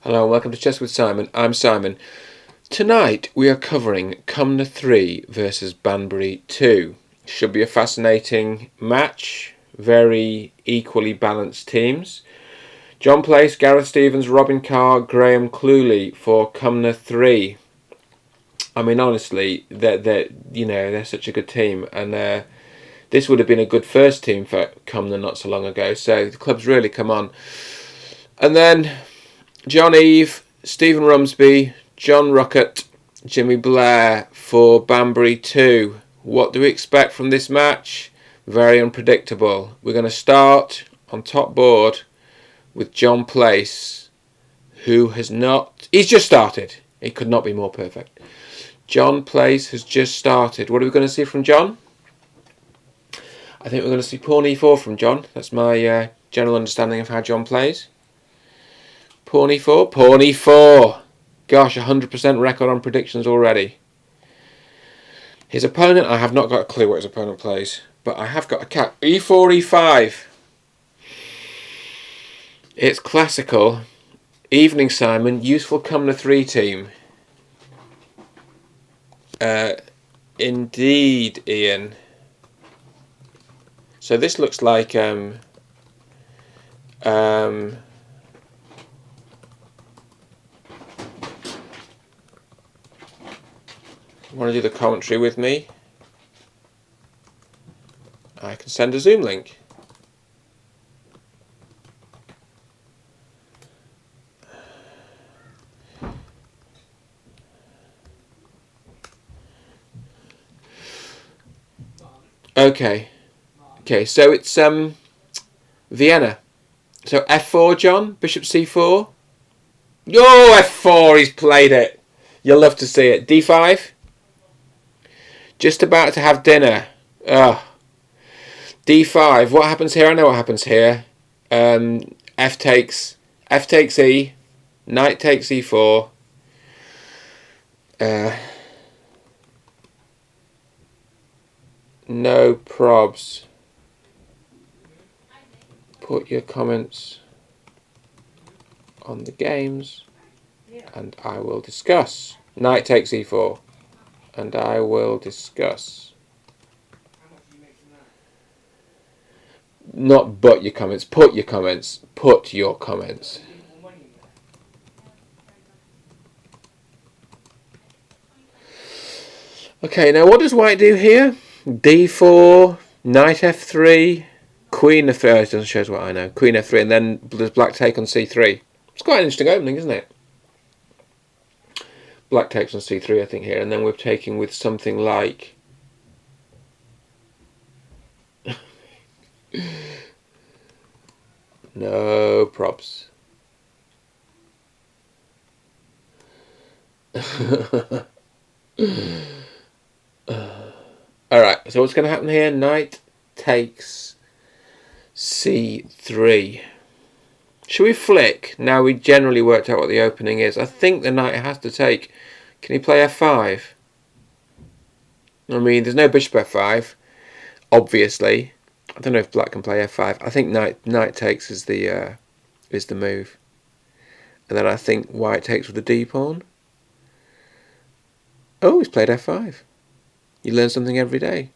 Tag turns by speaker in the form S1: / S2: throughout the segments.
S1: Hello and welcome to Chess with Simon. I'm Simon. Tonight we are covering Cumnor 3 versus Banbury 2. Should be a fascinating match. Very equally balanced teams. John Place, Gareth Stevens, Robin Carr, Graham Cluley for Cumnor 3. I mean, honestly, they're such a good team, and this would have been a good first team for Cumnor not so long ago. So the club's really come on. And then John Eve, Stephen Rumsby, John Ruckett, Jimmy Blair for Banbury 2. What do we expect from this match? Very unpredictable. We're going to start on top board with John Place, who has not... He's just started. He could not be more perfect. John Place has just started. What are we going to see from John? I think we're going to see pawn e4 from John. That's my general understanding of how John plays. Pawn e4, pawn e4. Gosh, 100% record on predictions already. His opponent, I have not got a clue what his opponent plays, but I have got a cat. e4, e5. It's classical. Evening, Simon. Useful Cumnor 3 team. Indeed, Ian. So this looks like want to do the commentary with me? I can send a Zoom link. Okay, so it's Vienna. So f4, John, bishop c4. Oh, f4, he's played it. You'll love to see it. d5. Just about to have dinner. d5. What happens here? I know what happens here. F takes e. Knight takes e4. No probs. Put your comments on the games and I will discuss. Knight takes e4 and I will discuss. Not but your comments, put your comments. Put your comments. Okay, now what does white do here? d4, knight f3, queen f3. Oh, it doesn't show us what I know. Queen f3, and then does black take on c3. It's quite an interesting opening, isn't it? Black takes on c3, I think, here, and then we're taking with something like... No props. Alright, so what's going to happen here? Knight takes c3. Should we flick? Now we generally worked out what the opening is. I think the knight has to take. Can he play f5? I mean, there's no bishop f5, obviously. I don't know if black can play f5. I think knight takes is the move. And then I think white takes with the d pawn. Oh, he's played f5. You learn something every day.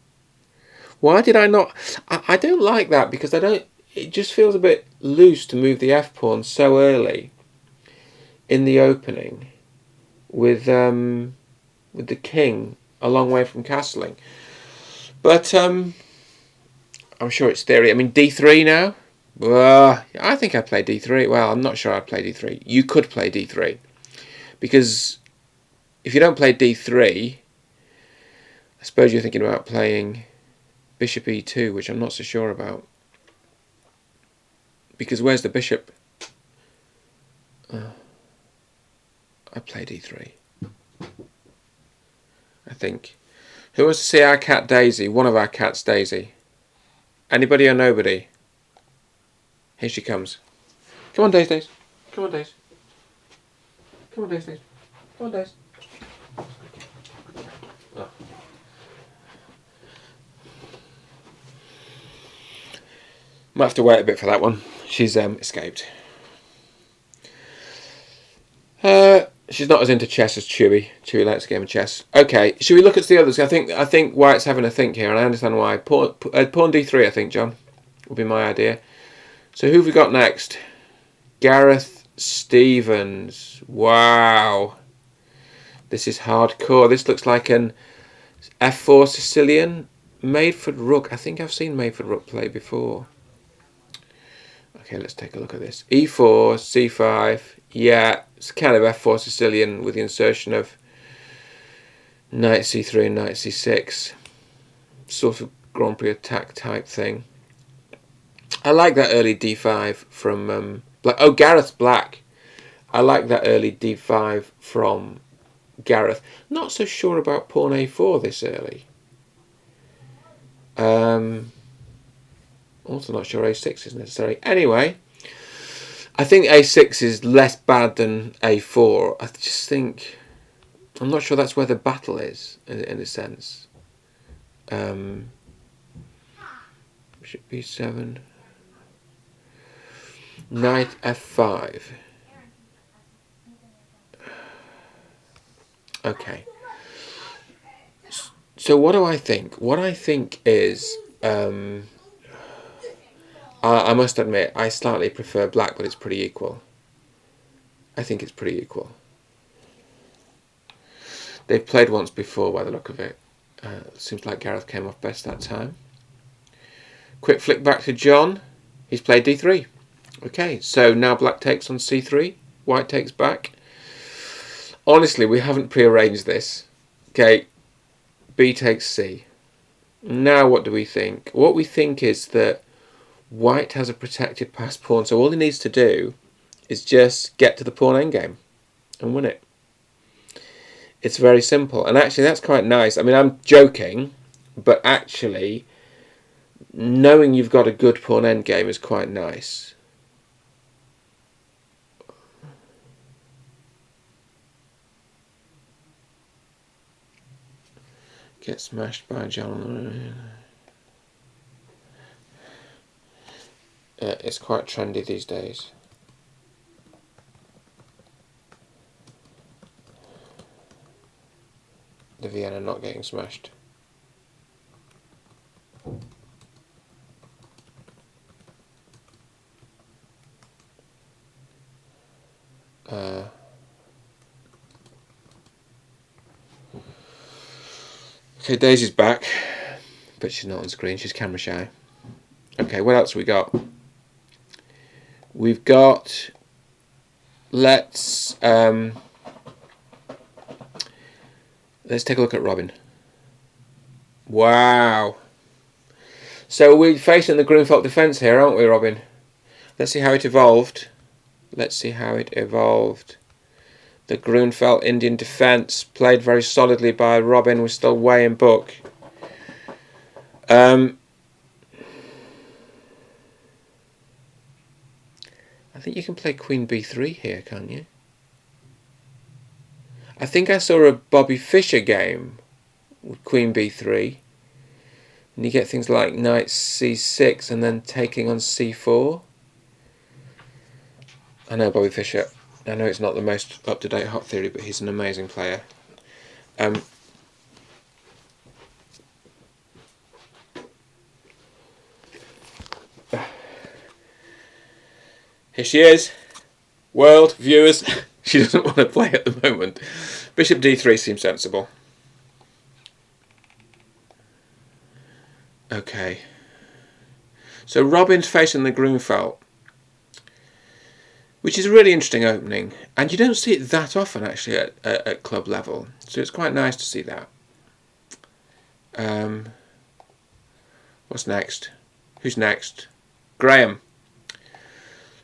S1: Why did I not... I don't like that because I don't... It just feels a bit loose to move the f-pawn so early in the opening with the king a long way from castling. But I'm sure it's theory. I mean, d3 now? I think I'd play d3. Well, I'm not sure I'd play d3. You could play d3. Because if you don't play d3... I suppose you're thinking about playing bishop e2, which I'm not so sure about. Because where's the bishop? I play d3. I think. Who wants to see our cat Daisy? One of our cats, Daisy. Anybody or nobody? Here she comes. Come on, Daisy. Come on, Daisy. Come on, Daisy. Come on, Daisy. Oh. Might have to wait a bit for that one. She's escaped. She's not as into chess as Chewy. Chewy likes a game of chess. Okay, should we look at the others? I think White's having a think here, and I understand why. Pawn d3, I think, John, would be my idea. So who have we got next? Gareth Stevens. Wow. This is hardcore. This looks like an f4 Sicilian. Maidford Rook. I think I've seen Maidford Rook play before. Okay, let's take a look at this. e4, c5. Yeah, it's kind of f4 Sicilian with the insertion of knight c3 and knight c6. Sort of Grand Prix attack type thing. I like that early d5 from Black. Oh, Gareth's black. I like that early d5 from Gareth. Not so sure about pawn a4 this early. Also not sure a6 is necessary. Anyway, I think a6 is less bad than a4. I just think, I'm not sure that's where the battle is, in a sense. Bishop b7. Knight f5. Okay. So what do I think? What I think is, I must admit, I slightly prefer black, but it's pretty equal. I think it's pretty equal. They've played once before by the look of it. Seems like Gareth came off best that time. Quick flick back to John. He's played d3. Okay, so now black takes on c3. White takes back. Honestly, we haven't prearranged this. Okay, b takes c. Now what do we think? What we think is that White has a protected passed pawn, so all he needs to do is just get to the pawn endgame and win it. It's very simple, and actually that's quite nice. I mean, I'm joking, but actually knowing you've got a good pawn endgame is quite nice. Get smashed by John. It's quite trendy these days. The Vienna not getting smashed. Okay, Daisy's back, but she's not on screen. She's camera shy. Okay, what else we got? We've got. Let's take a look at Robin. Wow. So we're facing the Grunfeld defence here, aren't we, Robin? Let's see how it evolved. Let's see how it evolved. The Grunfeld Indian defence played very solidly by Robin. We're still way in book. I think you can play Queen b3 here, can't you? I think I saw a Bobby Fischer game with Queen b3. And you get things like Knight c6 and then taking on c4. I know Bobby Fischer. I know it's not the most up-to-date hot theory, but he's an amazing player. Here she is. World, viewers. She doesn't want to play at the moment. Bishop d3 seems sensible. Okay. So Robin's facing the Grunfeld, which is a really interesting opening, and you don't see it that often actually at club level, so it's quite nice to see that. What's next? Who's next? Graham.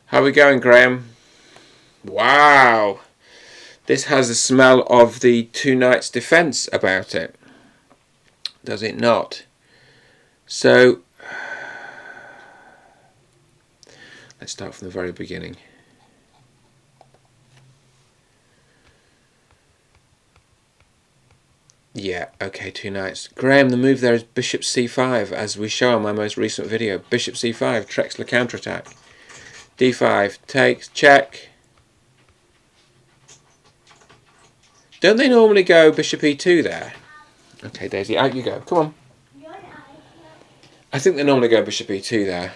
S1: How are we going, Graham? Wow! This has the smell of the Two Knights defence about it, does it not? So let's start from the very beginning. Yeah, okay, two knights. Graham, the move there is bishop c5, as we show in my most recent video. Bishop c5, Trexler counterattack. d5, takes, check. Don't they normally go bishop e2 there? Okay, Daisy, out you go. Come on. I think they normally go bishop e2 there.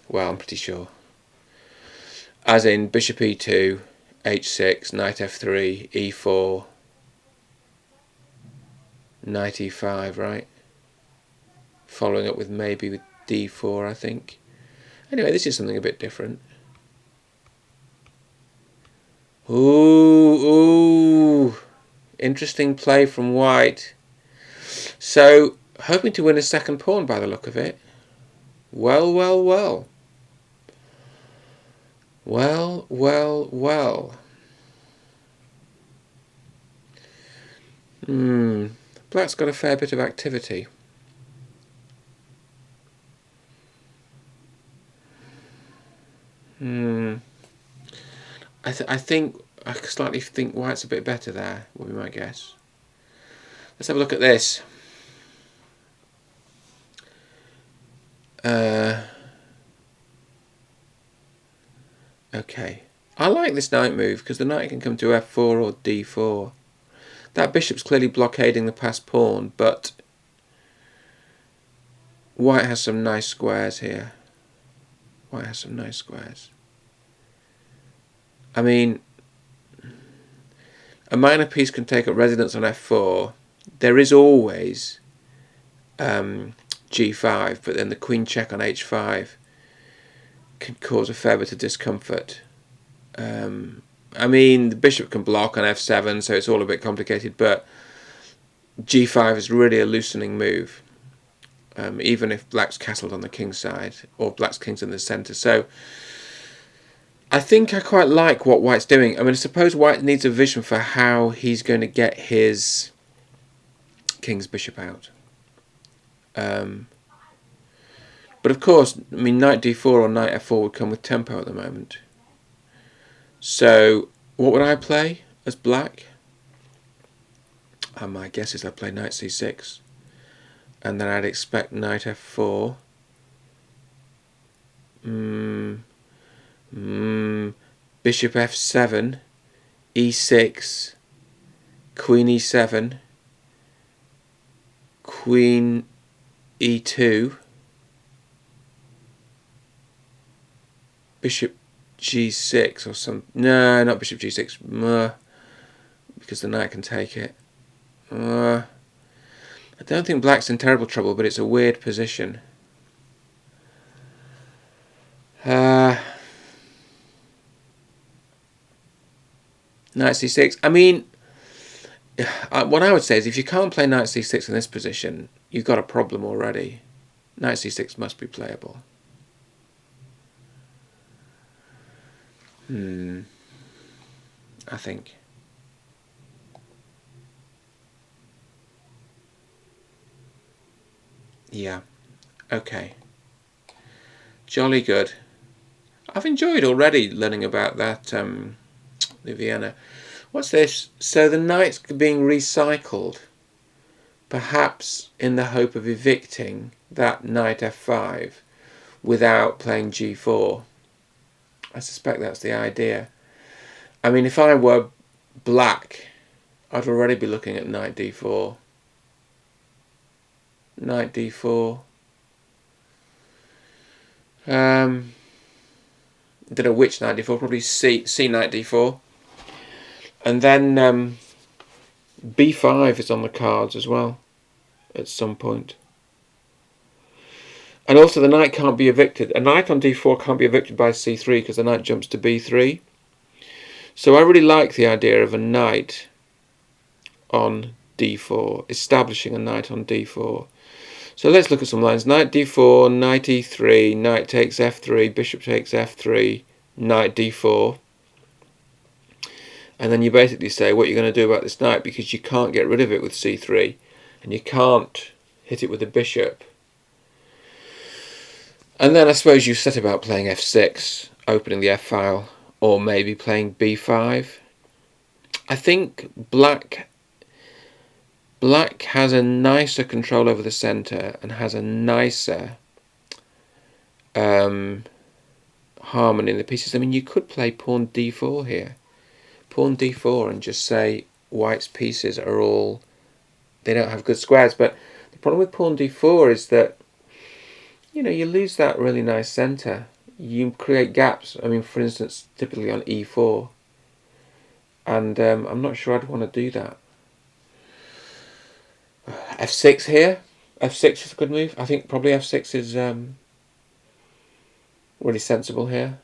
S1: Well, I'm pretty sure. As in bishop e2, h6, knight f3, e4, knight e5, right? Following up with maybe with d4, I think. Anyway, this is something a bit different. Ooh. Interesting play from white. So, hoping to win a second pawn by the look of it. Well, well, well. Well, well, well. Black's got a fair bit of activity. I slightly think white's a bit better there, would be my guess. Let's have a look at this. Okay. I like this knight move because the knight can come to f4 or d4. That bishop's clearly blockading the passed pawn, but white has some nice squares here. White has some nice squares. I mean, a minor piece can take up residence on f4. There is always g5, but then the queen check on h5 can cause a fair bit of discomfort. I mean, the bishop can block on f7, so it's all a bit complicated, but g5 is really a loosening move, even if black's castled on the king's side, or black's king's in the centre. So I think I quite like what white's doing. I mean, I suppose white needs a vision for how he's going to get his king's bishop out. But of course, I mean, knight d4 or knight f4 would come with tempo at the moment. So what would I play as black? My guess is I'd play knight c6, and then I'd expect knight f4. Bishop f7, e6, queen e7, queen e2, bishop g6 or some... No, not bishop g6, because the knight can take it. I don't think black's in terrible trouble, but it's a weird position. Knight c6. I mean, what I would say is if you can't play knight c6 in this position, you've got a problem already. Knight c6 must be playable. I think. Yeah. Okay. Jolly good. I've enjoyed already learning about that, the Vienna. What's this? So the knight's being recycled, perhaps in the hope of evicting that knight f5 without playing g4. I suspect that's the idea. I mean, if I were black, I'd already be looking at knight d4. Knight d4. Don't know which knight d4, probably C knight d4. And then b5 is on the cards as well at some point. And also the knight can't be evicted. A knight on d4 can't be evicted by c3 because the knight jumps to b3. So I really like the idea of a knight on d4, establishing a knight on d4. So let's look at some lines. Knight d4, knight e3, knight takes f3, bishop takes f3, knight d4. And then you basically say what you're going to do about this knight, because you can't get rid of it with c3 and you can't hit it with the bishop. And then I suppose you set about playing f6, opening the f-file, or maybe playing b5. I think black has a nicer control over the centre and has a nicer harmony in the pieces. I mean, you could play pawn d4 here. Pawn d4 and just say, white's pieces are all, they don't have good squares. But the problem with pawn d4 is that, you know, you lose that really nice centre. You create gaps. I mean, for instance, typically on e4. And I'm not sure I'd want to do that. f6 here. f6 is a good move. I think probably f6 is really sensible here.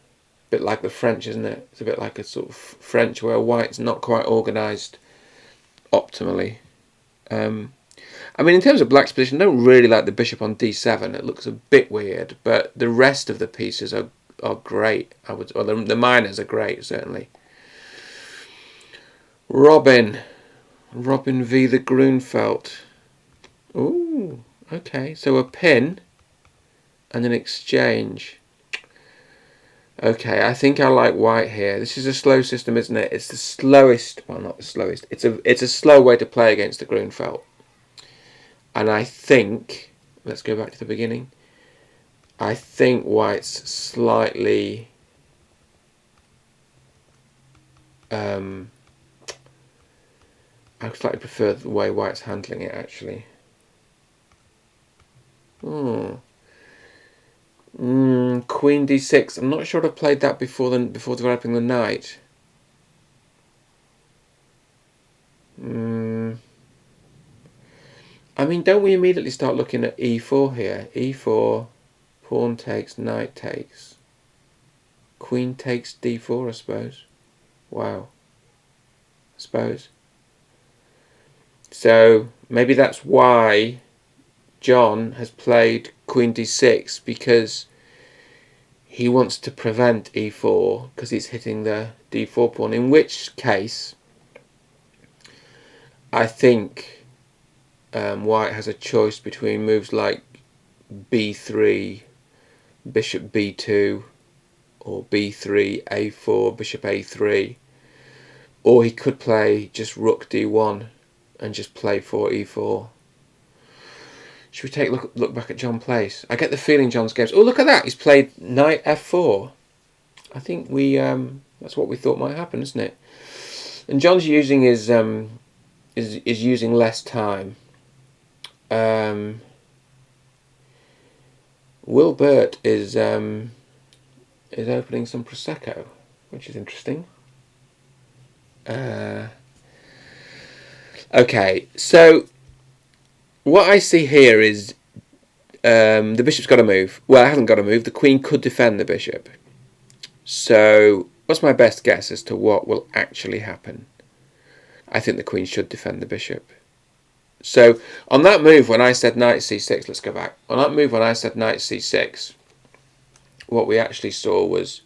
S1: A bit like the French, isn't it? It's a bit like a sort of French where white's not quite organised optimally. I mean, in terms of black's position, I don't really like the bishop on d7. It looks a bit weird, but the rest of the pieces are great. Or the minors are great, certainly. Robin v. the Grunfeld. Ooh, okay. So a pin and an exchange. Okay, I think I like white here. This is a slow system, isn't it? It's the slowest. Well, not the slowest. It's a slow way to play against the Grunfeld. And I think, let's go back to the beginning. I think white's slightly I slightly prefer the way white's handling it, actually. Queen d6. I'm not sure I've played that before developing the knight. I mean, don't we immediately start looking at e4 here? e4, pawn takes, knight takes. Queen takes d4, I suppose. Wow. I suppose. So maybe that's why John has played Queen d6, because he wants to prevent e4 because he's hitting the d4 pawn, in which case I think white has a choice between moves like b3, bishop b2, or b3, a4, bishop a3, or he could play just rook d1 and just play for e4. Should we take a look back at John plays? I get the feeling John's games. Oh, look at that! He's played knight f4. I think we that's what we thought might happen, isn't it? And John's using his is using less time. Wilbert is opening some prosecco, which is interesting. Okay, so what I see here is the bishop's got to move. Well, it hasn't got to move. The queen could defend the bishop. So what's my best guess as to what will actually happen? I think the queen should defend the bishop. So on that move when I said knight c6, let's go back. On that move when I said knight c6, what we actually saw was,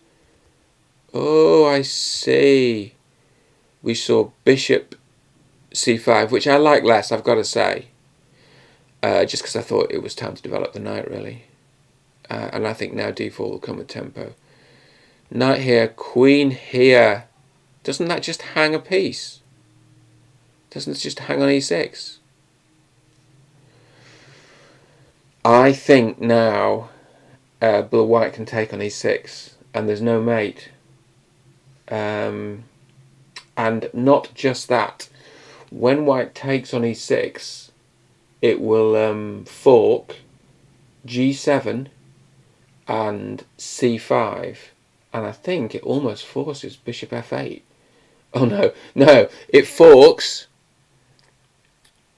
S1: oh, I see. We saw bishop c5, which I like less, I've got to say. Just because I thought it was time to develop the knight, really. And I think now d4 will come with tempo. Knight here, queen here. Doesn't that just hang a piece? Doesn't it just hang on e6? I think now Blue White can take on e6 and there's no mate. And not just that. When White takes on e6, it will fork g7 and c5, and I think it almost forces bishop f8. Oh no, it forks.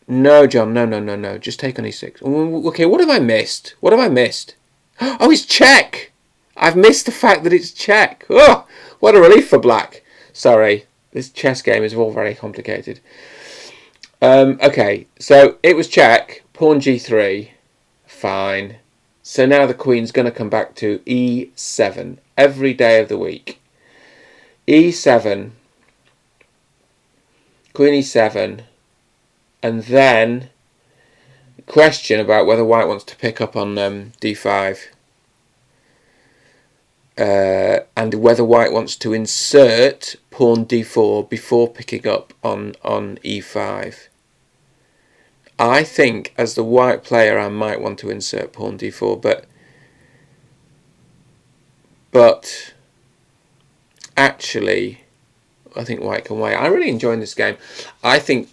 S1: No, John, no, just take on e6. Okay, what have I missed? Oh, it's check! I've missed the fact that it's check. Oh, what a relief for black. Sorry, this chess game is all very complicated. Okay, so it was check, pawn g3, fine. So now the queen's going to come back to e7 every day of the week. e7, queen e7, and then question about whether white wants to pick up on d5. And whether white wants to insert pawn d4 before picking up on e5. I think as the white player I might want to insert pawn d4, but actually I think white can wait. I really enjoyed this game. I think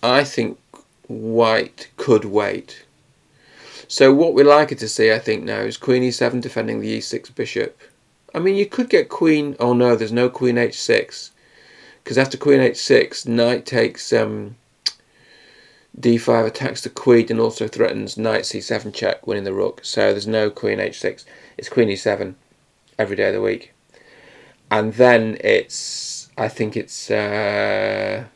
S1: white could wait. So what we're likely to see, I think, now is Queen e7 defending the e6 bishop. I mean, you could get Queen... Oh no, there's no Queen h6. Because after Queen h6, Knight takes d5, attacks the Queen, and also threatens Knight c7 check, winning the rook. So there's no Queen h6. It's Queen e7 every day of the week. And then it's... I think it's... Knight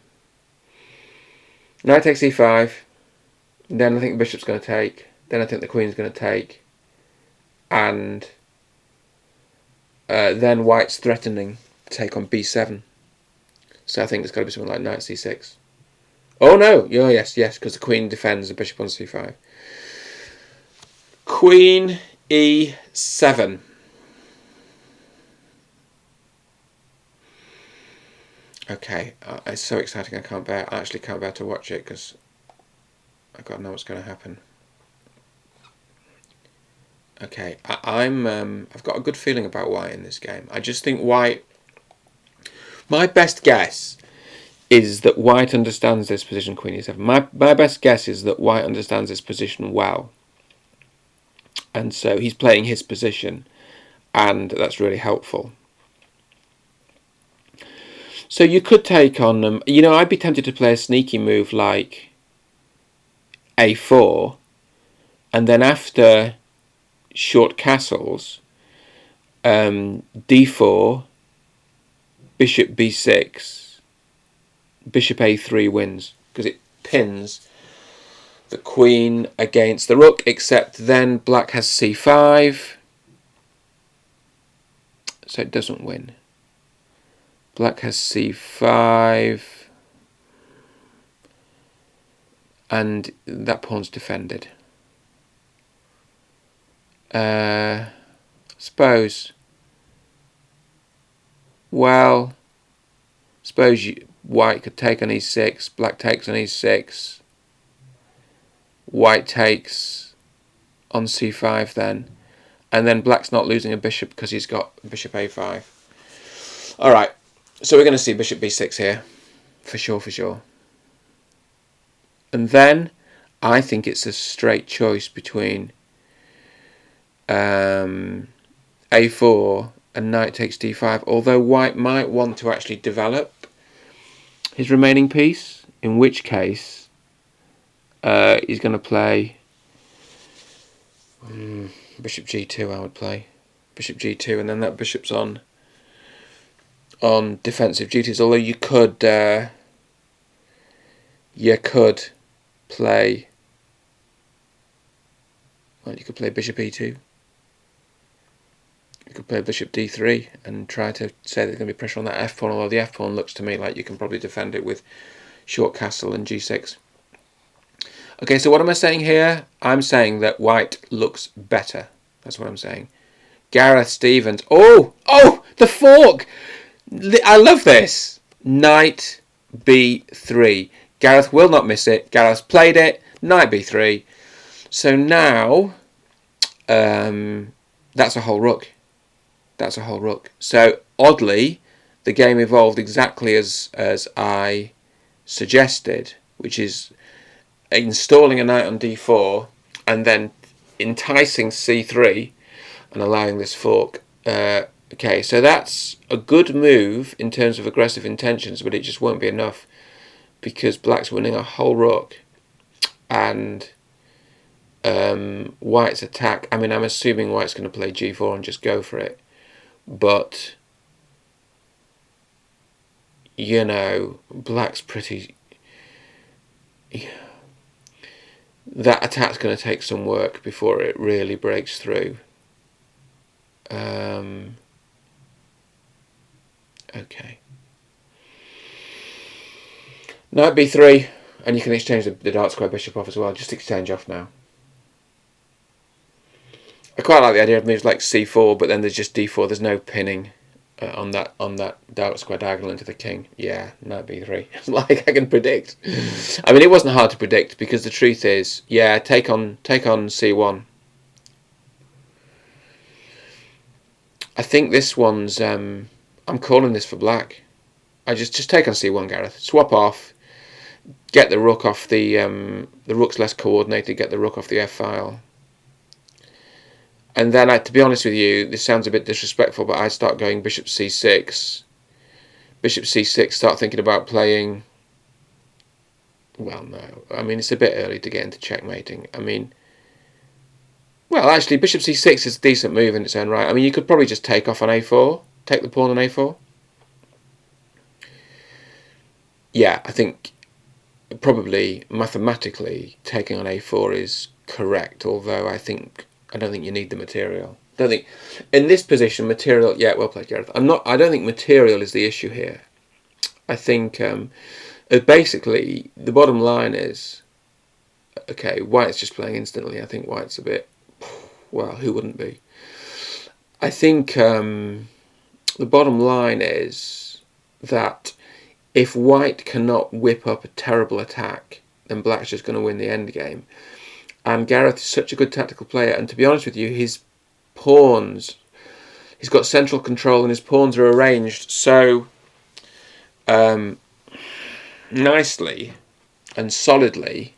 S1: takes e5. Then I think the bishop's going to take. Then I think the Queen's going to take. And then white's threatening to take on b7. So I think it's got to be something like Knight c6. Oh no! Oh yes, because the Queen defends the bishop on c5. Queen e7. Okay, it's so exciting. I actually can't bear to watch it because I've got to know what's going to happen. Okay, I've got a good feeling about white in this game. I just think white... My best guess is that white understands this position, Queen e7. My best guess is that white understands this position well. And so he's playing his position, and that's really helpful. So you could take on them. You know, I'd be tempted to play a sneaky move like a4, and then after short castles, d4, bishop b6, bishop a3 wins, because it pins the Queen against the rook, except then black has c5, so it doesn't win. Black has c5, and that pawn's defended. Suppose white could take on e6, black takes on e6, white takes on c5 then, and then black's not losing a bishop because he's got bishop a5. Alright, so we're going to see bishop b6 here, for sure. And then I think it's a straight choice between a4 and knight takes d5, although white might want to actually develop his remaining piece, in which case he's going to play bishop g2. I would play bishop g2, and then that bishop's on defensive duties, although you could play, well, you could play bishop e2. You could play bishop d3 and try to say there's going to be pressure on that f pawn, although the f pawn looks to me like you can probably defend it with short castle and g6. Okay, so what am I saying here? I'm saying that white looks better. That's what I'm saying. Gareth Stevens. Oh, the fork! I love this. Knight b3. Gareth will not miss it. Gareth's played it. Knight b3. So now, that's a whole rook. That's a whole rook. So oddly, the game evolved exactly as I suggested, which is installing a knight on d4 and then enticing c3 and allowing this fork. Okay, so that's a good move in terms of aggressive intentions, but it just won't be enough because black's winning a whole rook and white's attack. I mean, I'm assuming white's going to play g4 and just go for it. But, you know, black's pretty... That attack's going to take some work before it really breaks through. Okay. Knight b3, and you can exchange the dark square bishop off as well. Just exchange off now. I quite like the idea of moves like c4, but then there's just d4. There's no pinning on that dark square diagonal into the king. Yeah, knight b3. Like I can predict. I mean, it wasn't hard to predict because the truth is, yeah, take on c1. I think this one's. I'm calling this for black. I just take on c1, Gareth. Swap off. Get the rook off the rook's less coordinated. Get the rook off the f file. And then, to be honest with you, this sounds a bit disrespectful, but I start going bishop c6. Bishop c6, start thinking about playing... Well, no. I mean, it's a bit early to get into checkmating. I mean... Well, actually, bishop c6 is a decent move in its own right. I mean, you could probably just take off on a4. Take the pawn on a4. Yeah, I think probably mathematically taking on a4 is correct, although I don't think you need the material. I don't think in this position material. Yeah, well played, Gareth. I don't think material is the issue here. I think basically the bottom line is, okay, White's just playing instantly. I think White's a bit, well, who wouldn't be? I think the bottom line is that if White cannot whip up a terrible attack, then Black's just going to win the endgame. And Gareth is such a good tactical player, and to be honest with you, his pawns, he's got central control, and his pawns are arranged so nicely and solidly.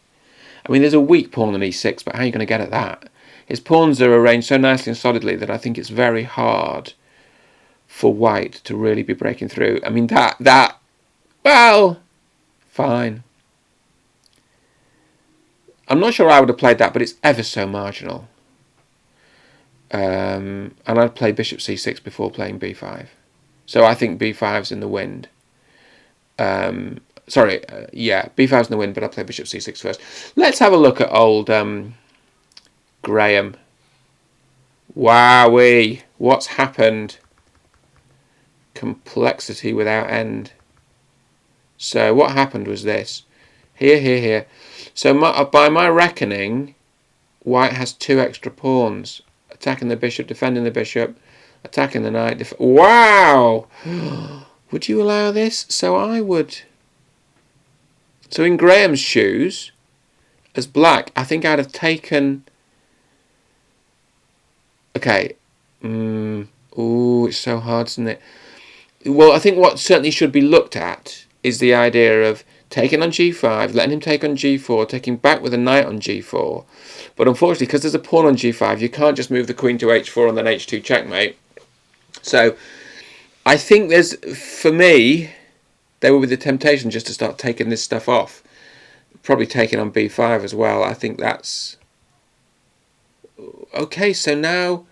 S1: I mean, there's a weak pawn on e6, but how are you going to get at that? His pawns are arranged so nicely and solidly that I think it's very hard for White to really be breaking through. I mean, well, fine. I'm not sure I would have played that, but it's ever so marginal. And I'd play bishop c6 before playing b5. So I think b5's in the wind. Yeah, b5's in the wind, but I'll play bishop c6 first. Let's have a look at old Graham. Wowee, what's happened? Complexity without end. So what happened was this. Here. So by my reckoning, White has 2 extra pawns. Attacking the bishop, defending the bishop, attacking the knight. Wow! Would you allow this? So I would. So in Graham's shoes, as Black, I think I'd have taken... Okay. Ooh, it's so hard, isn't it? Well, I think what certainly should be looked at is the idea of taking on g5, letting him take on g4, taking back with a knight on g4. But unfortunately, because there's a pawn on g5, you can't just move the queen to h4 and then h2 checkmate. So I think for me, there will be the temptation just to start taking this stuff off. Probably taking on b5 as well. I think that's... Okay, so now,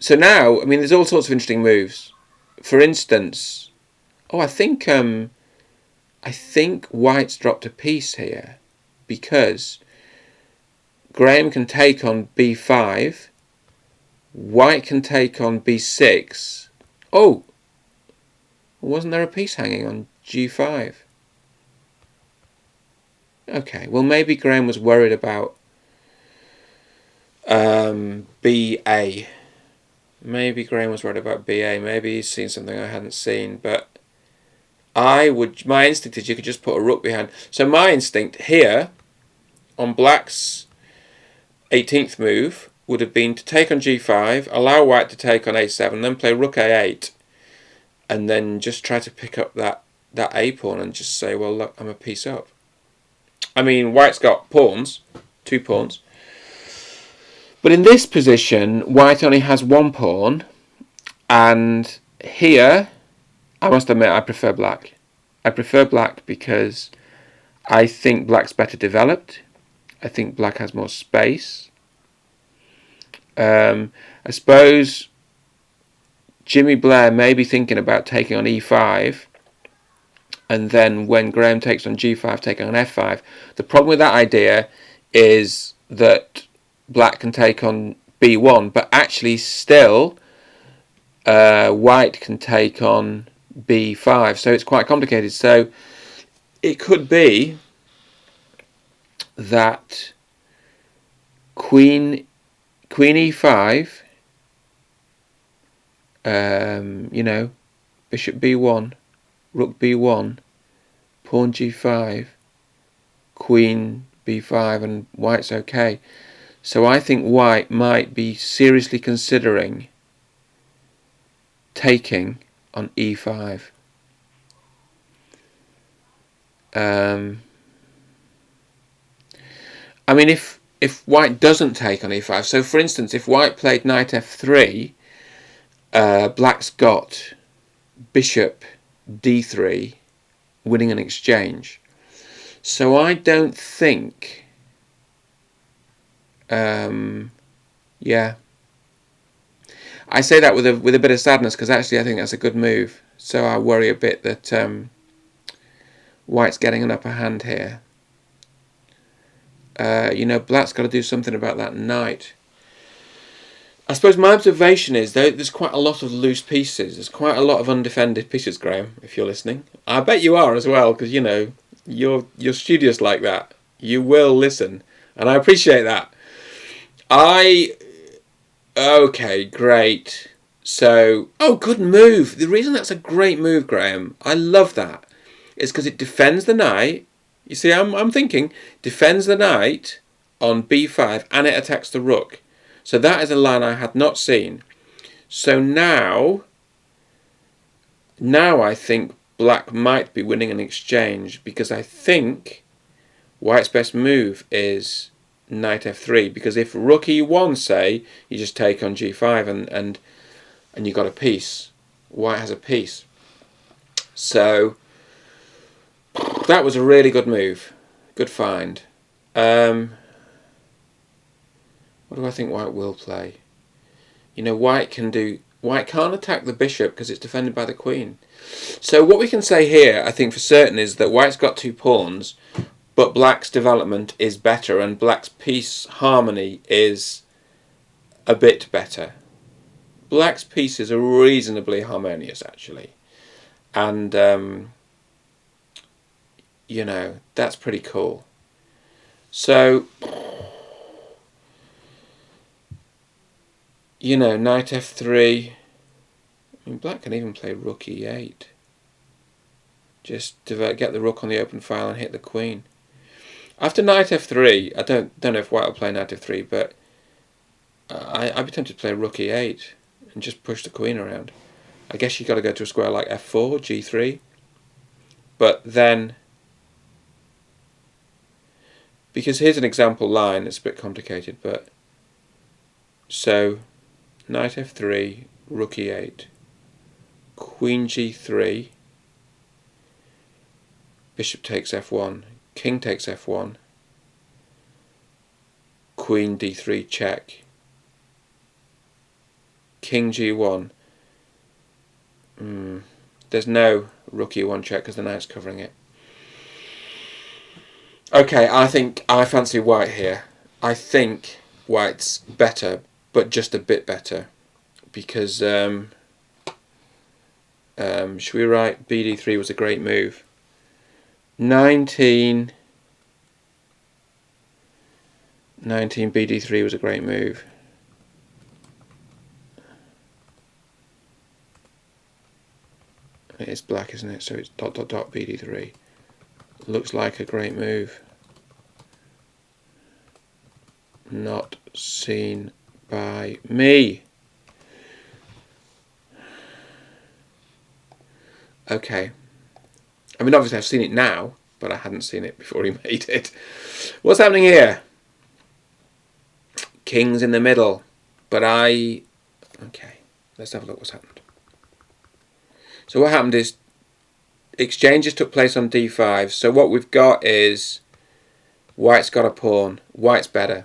S1: I mean, there's all sorts of interesting moves. For instance, I think White's dropped a piece here because Graham can take on b5, White can take on b6. Oh, wasn't there a piece hanging on g5? Okay, well maybe Graham was worried about BA. Maybe Graham was worried about BA. Maybe he's seen something I hadn't seen, but my instinct is you could just put a rook behind. So my instinct here on Black's 18th move would have been to take on g5, allow White to take on a7, then play rook a8, and then just try to pick up that a pawn and just say, well, look, I'm a piece up. I mean, White's got pawns, 2 pawns. But in this position, White only has 1 pawn, and here, I must admit, I prefer Black. I prefer Black because I think Black's better developed. I think Black has more space. I suppose Jimmy Blair may be thinking about taking on e5, and then when Graham takes on g5, taking on f5. The problem with that idea is that Black can take on b1, but actually still White can take on b5, so it's quite complicated. So it could be that queen e5, bishop b1, rook b1, pawn g5, queen b5, and White's okay. So I think White might be seriously considering taking on e5. I mean, if white doesn't take on e5, so for instance, if white played knight f3, black's got bishop d3, winning an exchange. So I don't think, yeah. I say that with a bit of sadness, because actually I think that's a good move. So I worry a bit that white's getting an upper hand here. Black's got to do something about that knight. I suppose my observation is there's quite a lot of loose pieces. There's quite a lot of undefended pieces, Graham, if you're listening. I bet you are as well, because, you're studious like that. You will listen, and I appreciate that. Okay, great. So, good move. The reason that's a great move, Graham, I love that, is because it defends the knight. You see, I'm thinking, defends the knight on b5, and it attacks the rook. So that is a line I had not seen. So now I think black might be winning an exchange, because I think white's best move is knight f3, because if rook e1, say, you just take on g5 and you got a piece. White has a piece. So that was a really good move. Good find. What do I think white will play? White can't attack the bishop because it's defended by the queen. So what we can say here, I think for certain, is that white's got 2 pawns, but black's development is better, and black's piece harmony is a bit better. Black's pieces are reasonably harmonious, actually. And, that's pretty cool. So, knight f3. I mean, black can even play rook e8. Just to get the rook on the open file and hit the queen. After knight f3, I don't know if white will play knight f3, but I'd be tempted to play rook e8 and just push the queen around. I guess you've got to go to a square like f4, g3. But then, because here's an example line, it's a bit complicated, but so knight f3, rook e8, queen g3, bishop takes f1, king takes f1, queen d3 check, king g1. There's no rook e1 check because the knight's covering it. Okay, I fancy white here. I think white's better, but just a bit better, because should we write bd3 was a great move. 19 bd3 was a great move. It is black, isn't it? So it's ... bd3. Looks like a great move. Not seen by me. Okay. I mean, obviously I've seen it now, but I hadn't seen it before he made it. What's happening here? King's in the middle. But okay, let's have a look what's happened. So what happened is exchanges took place on d5. So what we've got is white's got a pawn. White's better.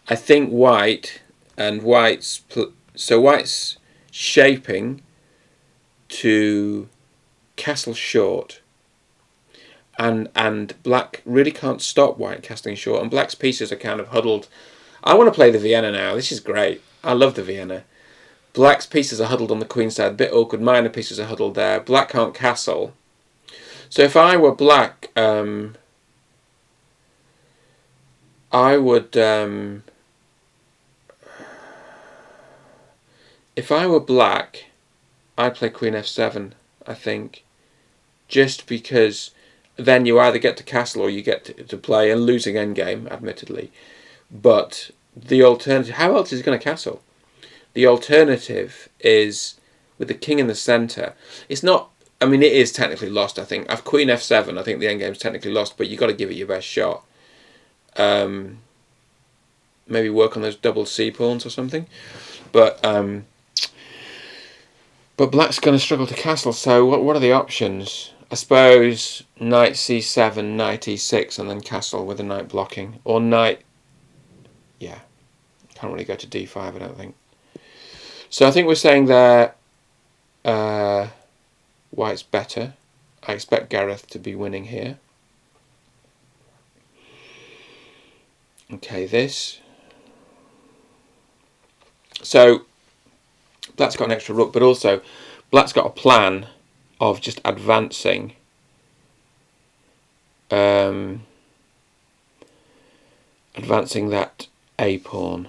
S1: I think white's shaping to castle short, and black really can't stop white casting short, and black's pieces are kind of huddled. I want to play the Vienna now. This is great. I love the Vienna. Black's pieces are huddled on the queen side, a bit awkward. Minor pieces are huddled there. Black can't castle. So if I were black, I would, if I were black, I'd play queen f7, I think. Just because then you either get to castle or you get to play a losing endgame, admittedly. But the alternative, how else is he going to castle? The alternative is with the king in the centre. It's not I mean, it is technically lost, I think. I've Queen F7, I think the endgame's technically lost, but you've got to give it your best shot. Maybe work on those double C pawns or something. But black's going to struggle to castle, so what are the options? I suppose knight C7, knight E6, and then castle with the knight blocking. Or knight... Yeah, can't really go to D5, I don't think. So I think we're saying there white's better. I expect Gareth to be winning here. Okay, this. So black's got an extra rook, but also black's got a plan of just advancing advancing that A pawn.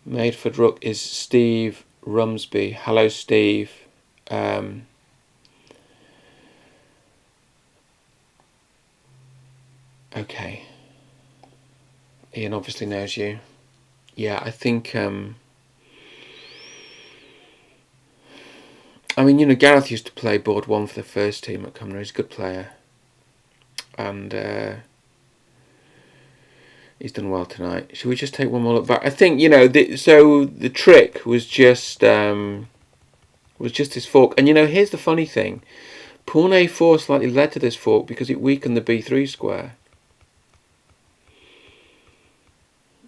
S1: Maidford Rook is Steve Rumsby. Hello, Steve. Okay. Ian obviously knows you. Yeah, I think... I mean, you know, Gareth used to play board 1 for the first team at Cumnor. He's a good player. And he's done well tonight. Should we just take one more look back? I think, you know, so the trick was just his fork. And, you know, here's the funny thing. Pawn A4 slightly led to this fork because it weakened the B3 square.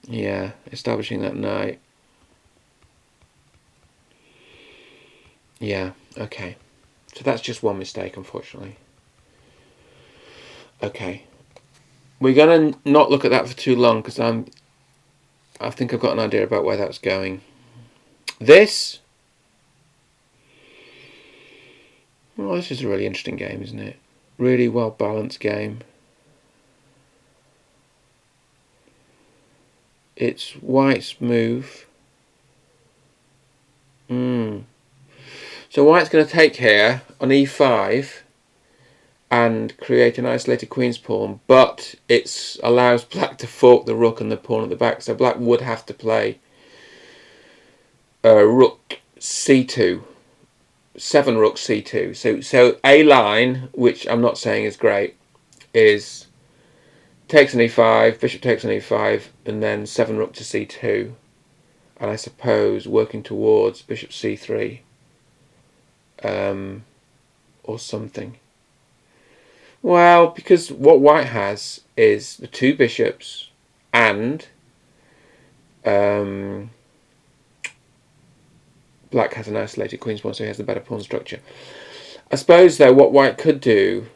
S1: Yeah, establishing that knight. Yeah, okay. So that's just one mistake, unfortunately. Okay. We're going to not look at that for too long because I think I've got an idea about where that's going. This... Well, this is a really interesting game, isn't it? Really well balanced game. It's white's move. So white's going to take here on E5 and create an isolated queen's pawn, but it allows black to fork the rook and the pawn at the back. So black would have to play rook C2, 7 rook C2. So a line, which I'm not saying is great, is takes an E5, bishop takes an E5, and then 7 rook to C2, and I suppose working towards bishop C3. Or something. Well, because what white has is the 2 bishops and black has an isolated queen's pawn, so he has the better pawn structure. I suppose, though, what white could do,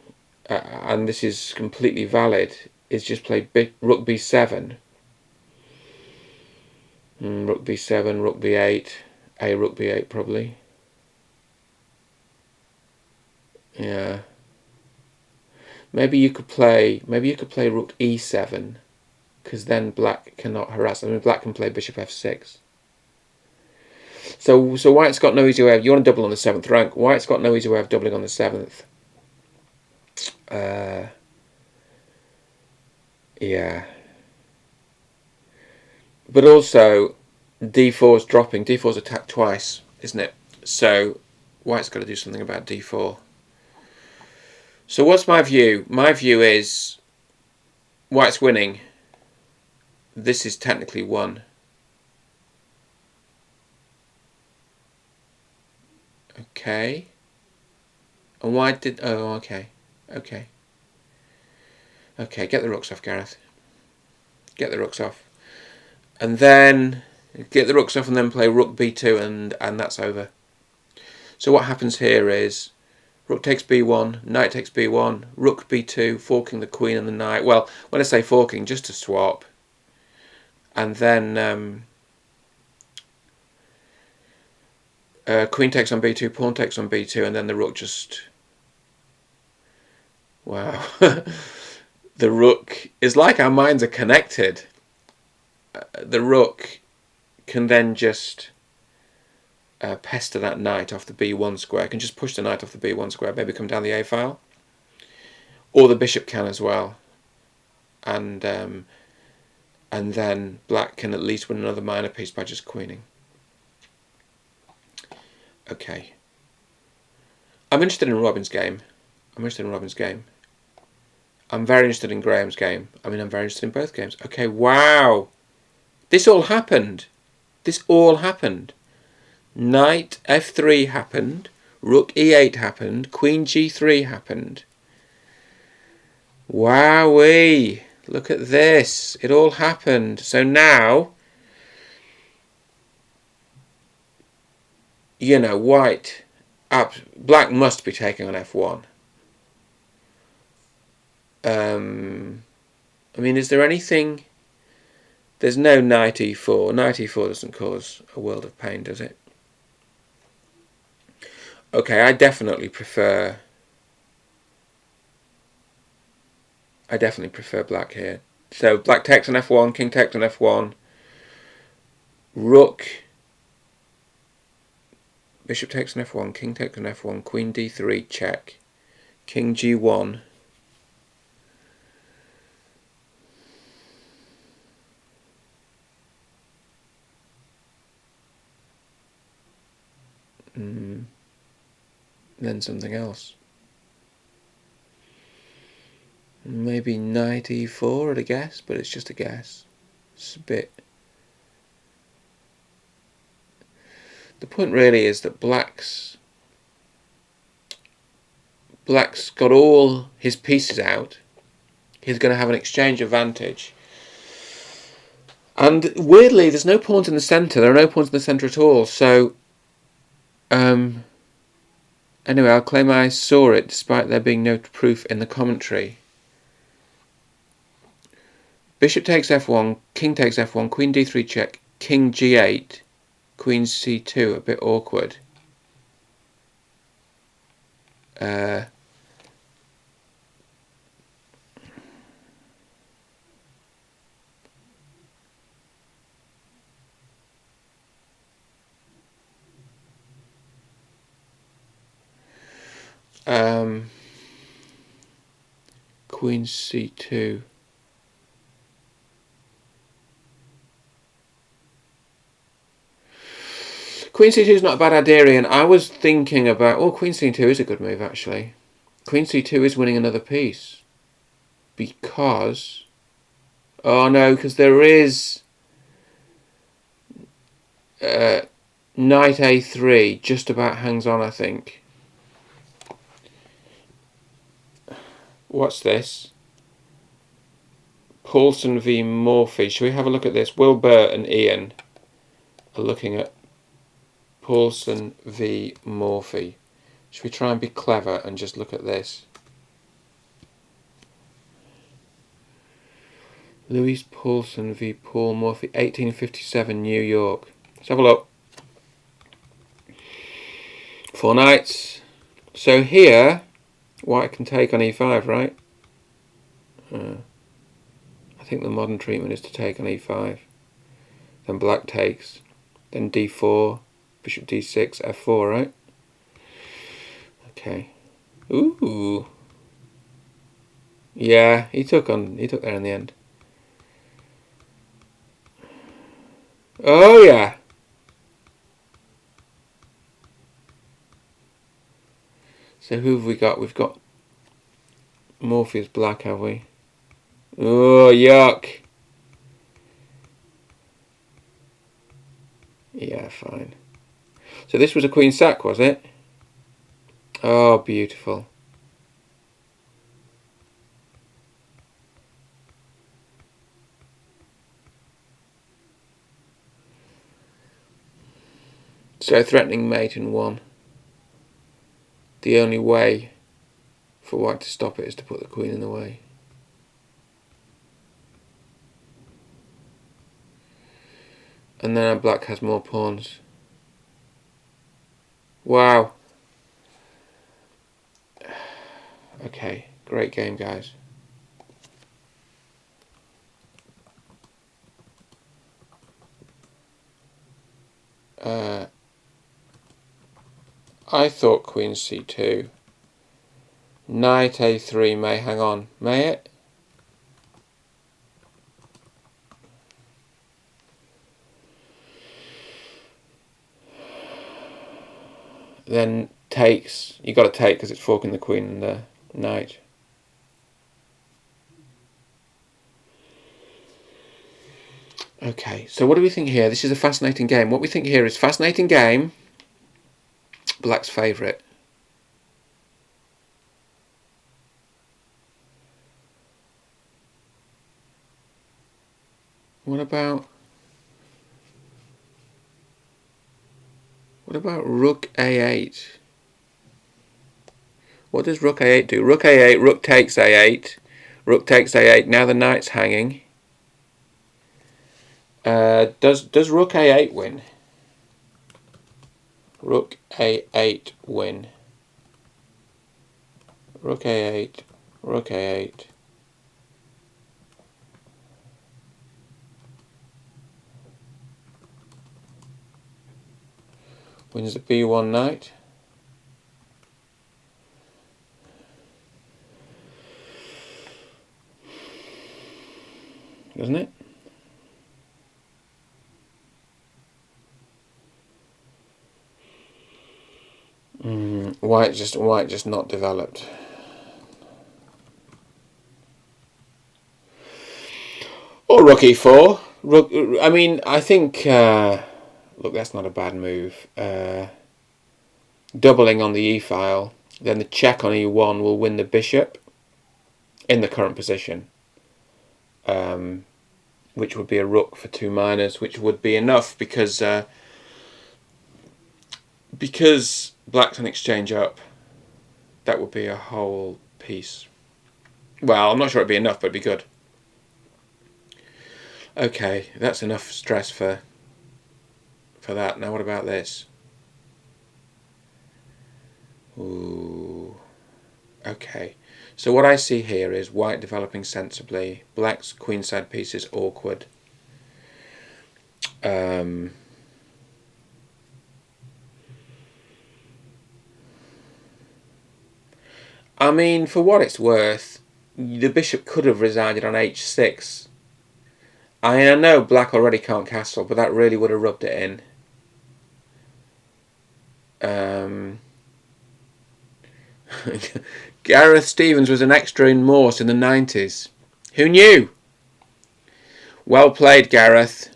S1: and this is completely valid, is just play rook B7. Rook B7, rook B8, rook B8 probably. Yeah. Maybe you could play rook E7, because then black cannot harass. I mean, black can play bishop F6. So white's got no easy way of... You want to double on the 7th rank. White's got no easy way of doubling on the 7th. Yeah. But also, D4's dropping. D4's attacked twice, isn't it? So white's got to do something about D4. So what's my view? My view is white's winning. This is technically won. Okay. And why did... Oh, okay. Okay. Okay, get the rooks off, Gareth. Get the rooks off. And then... Get the rooks off and then play rook B2 and that's over. So what happens here is... Rook takes B1, knight takes B1, rook B2, forking the queen and the knight. Well, when I say forking, just to swap. And then queen takes on B2, pawn takes on B2, and then the rook just... Wow. The rook is like our minds are connected. The rook can then just... pester that knight off the B1 square. Can just push the knight off the B1 square, maybe come down the A file. Or the bishop can as well. And then black can at least win another minor piece by just queening. Okay. I'm interested in Robin's game. I'm interested in Robin's game. I'm very interested in Graham's game. I mean, I'm very interested in both games. Okay, wow. This all happened. This all happened. Knight f3 happened. Rook e8 happened. Queen g3 happened. Wowee. Look at this. It all happened. So now, you know, black must be taking on f1. I mean, is there anything... There's no knight e4. Knight e4 doesn't cause a world of pain, does it? Okay, I definitely prefer black here. So black takes on f1, king takes on f1, rook, bishop takes on f1, king takes on f1, queen d3, check, king g1. Then something else. Maybe knight e4 at a guess, but it's just a guess. It's a bit... The point really is that black's got all his pieces out. He's going to have an exchange advantage. And weirdly, there's no pawns in the centre. There are no pawns in the centre at all. So, anyway, I'll claim I saw it despite there being no proof in the commentary. Bishop takes f1, king takes f1, queen d3 check, king g8, queen c2, a bit awkward. Queen c2. Queen c2 is not a bad idea, Ian. I was thinking about... Oh, queen c2 is a good move, actually. Queen c2 is winning another piece. Because... Oh, no, because there is... knight a3 just about hangs on, I think. What's this? Paulson v Morphy. Shall we have a look at this? Wilbur and Ian are looking at Paulson v Morphy. Should we try and be clever and just look at this? Louis Paulson v Paul Morphy, 1857, New York. Let's have a look. 4 knights. So here, white can take on e5, right? I think the modern treatment is to take on e5. Then black takes. Then d4, bishop d6, f4, right? Okay. Ooh. Yeah, he took there in the end. Oh yeah. So who have we got? We've got Morpheus black, have we? Oh, yuck. Yeah, fine. So this was a queen sack, was it? Oh, beautiful. So threatening mate in 1. The only way for white to stop it is to put the queen in the way. And then black has more pawns. Wow. Okay, great game, guys. I thought queen c2. Knight a3 may hang on. May it? then takes. You got to take because it's forking the queen and the knight. Okay, so what do we think here? This is a fascinating game. What we think here is fascinating game. Black's favourite. What about rook a8? What does rook a8 do? Rook a8, rook takes a8. Rook takes a8. Now the knight's hanging. Does rook a8 win? Rook a8 win. Rook a8. Rook a8. Wins the b1 knight. Doesn't it? White just not developed. Or rook e4. Rook. I mean, I think. Look, that's not a bad move. Doubling on the e file, then the check on e1 will win the bishop in the current position. Which would be a rook for 2 minors, which would be enough because black's an exchange up. That would be a whole piece. Well, I'm not sure it'd be enough, but it'd be good. Okay, that's enough stress for that. Now what about this? Ooh. Okay. So what I see here is white developing sensibly. Black's queenside piece is awkward. I mean, for what it's worth, the bishop could have resided on h6. I know black already can't castle, but that really would have rubbed it in. Gareth Stevens was an extra in Morse in the 90s. Who knew? Well played, Gareth.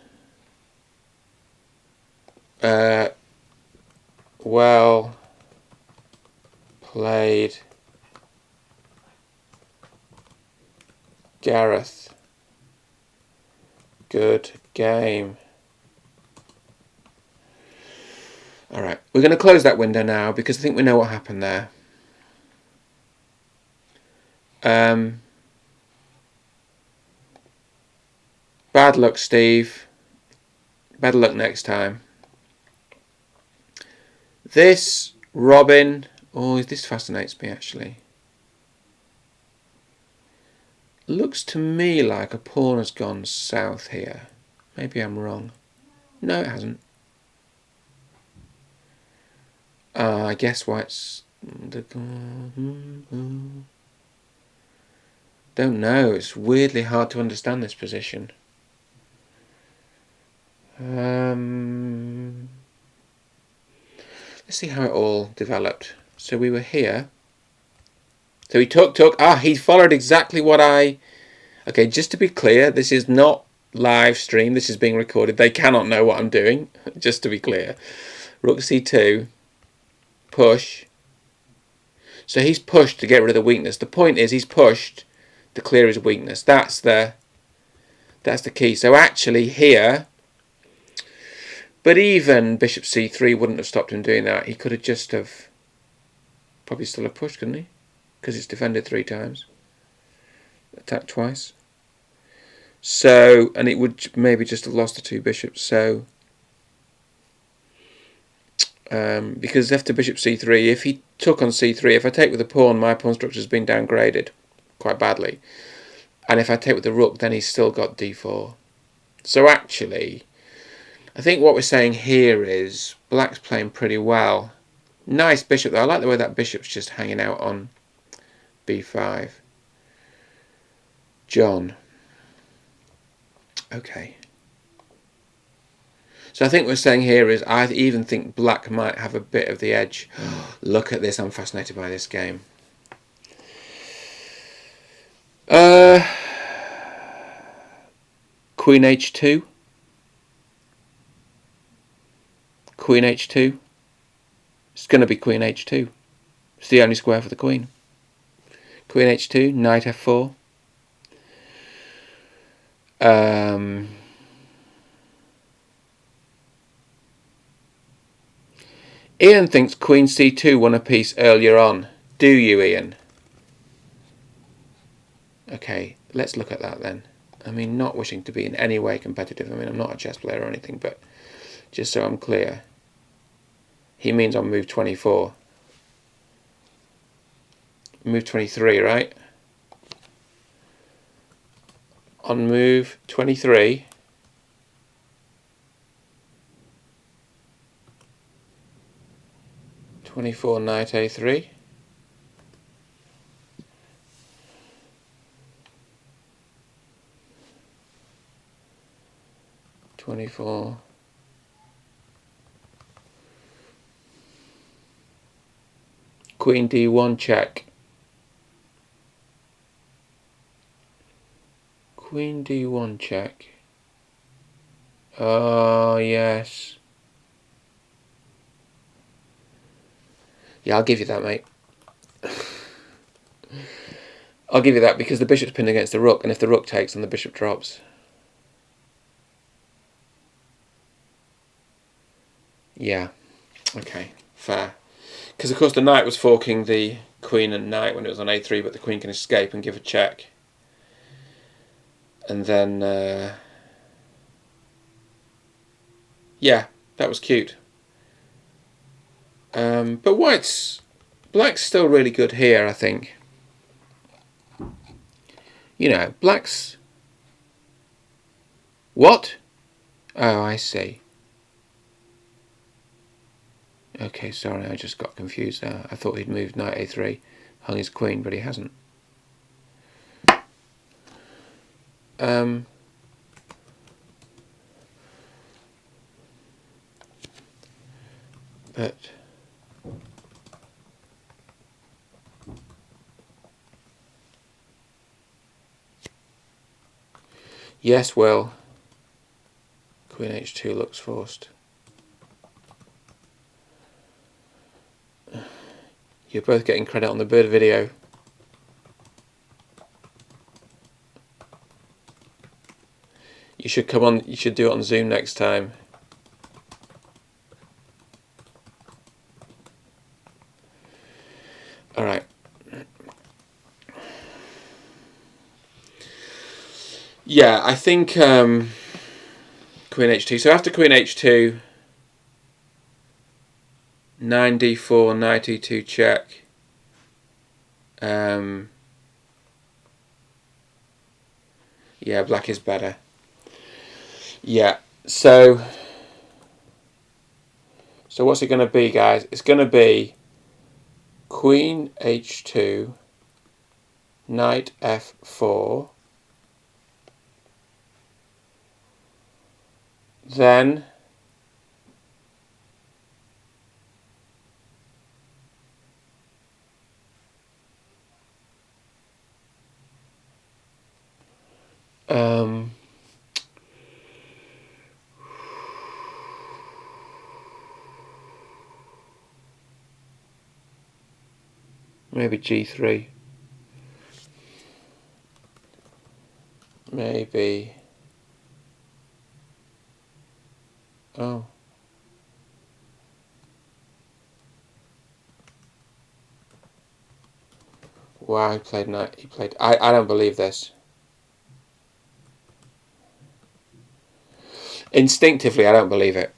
S1: Well played, Gareth. Good game. Alright, we're going to close that window now because I think we know what happened there. Bad luck, Steve. Better luck next time. This, Robin... Oh, this fascinates me, actually. Looks to me like a pawn has gone south here. Maybe I'm wrong. No, it hasn't. I guess white's... Don't know. It's weirdly hard to understand this position. Let's see how it all developed. So we were here. So he took. He followed exactly what I... Okay, just to be clear, this is not live stream. This is being recorded. They cannot know what I'm doing. Just to be clear. Rook c2. Push. So he's pushed to get rid of the weakness. The point is he's pushed to clear his weakness. That's the key. So actually here... But even bishop c3 wouldn't have stopped him doing that. He could have just have... Probably still have pushed, couldn't he? Because it's defended 3 times. Attacked twice. So, and it would maybe just have lost the 2 bishops. So, because after bishop c3, if he took on c3, if I take with the pawn, my pawn structure has been downgraded quite badly. And if I take with the rook, then he's still got d4. So actually... I think what we're saying here is black's playing pretty well. Nice bishop though. I like the way that bishop's just hanging out on b5. John. Okay. So I think we're saying here is I even think black might have a bit of the edge. Look at this, I'm fascinated by this game. Queen h2. Queen h2. It's going to be queen h2. It's the only square for the queen. Queen h2, knight f4. Ian thinks queen c2 won a piece earlier on. Do you, Ian? Okay, let's look at that then. I mean, not wishing to be in any way competitive. I mean, I'm not a chess player or anything, but just so I'm clear, he means on move 24. Move 23, right? On move 23, knight a3. Queen d1 check. Queen d1 check. Oh, yes. Yeah, I'll give you that, mate. I'll give you that because the bishop's pinned against the rook, and if the rook takes, then the bishop drops. Yeah. Okay, fair. Because, of course, the knight was forking the queen and knight when it was on a3, but the queen can escape and give a check. And then, yeah, that was cute. But black's still really good here, I think. You know, black's... What? Oh, I see. Okay, sorry, I just got confused there. I thought he'd moved knight a3, hung his queen, but he hasn't. But... Yes, well, queen h2 looks forced. You're both getting credit on the bird video. You should come on, you should do it on Zoom next time. Alright. Yeah, I think queen h2. So after queen h2, 9d4, knight e2 check. Yeah, black is better. Yeah, so what's it going to be, guys? It's going to be queen h2, knight f4, then maybe g3. Maybe... Oh. Wow, he played knight. He played... I don't believe this. Instinctively, I don't believe it.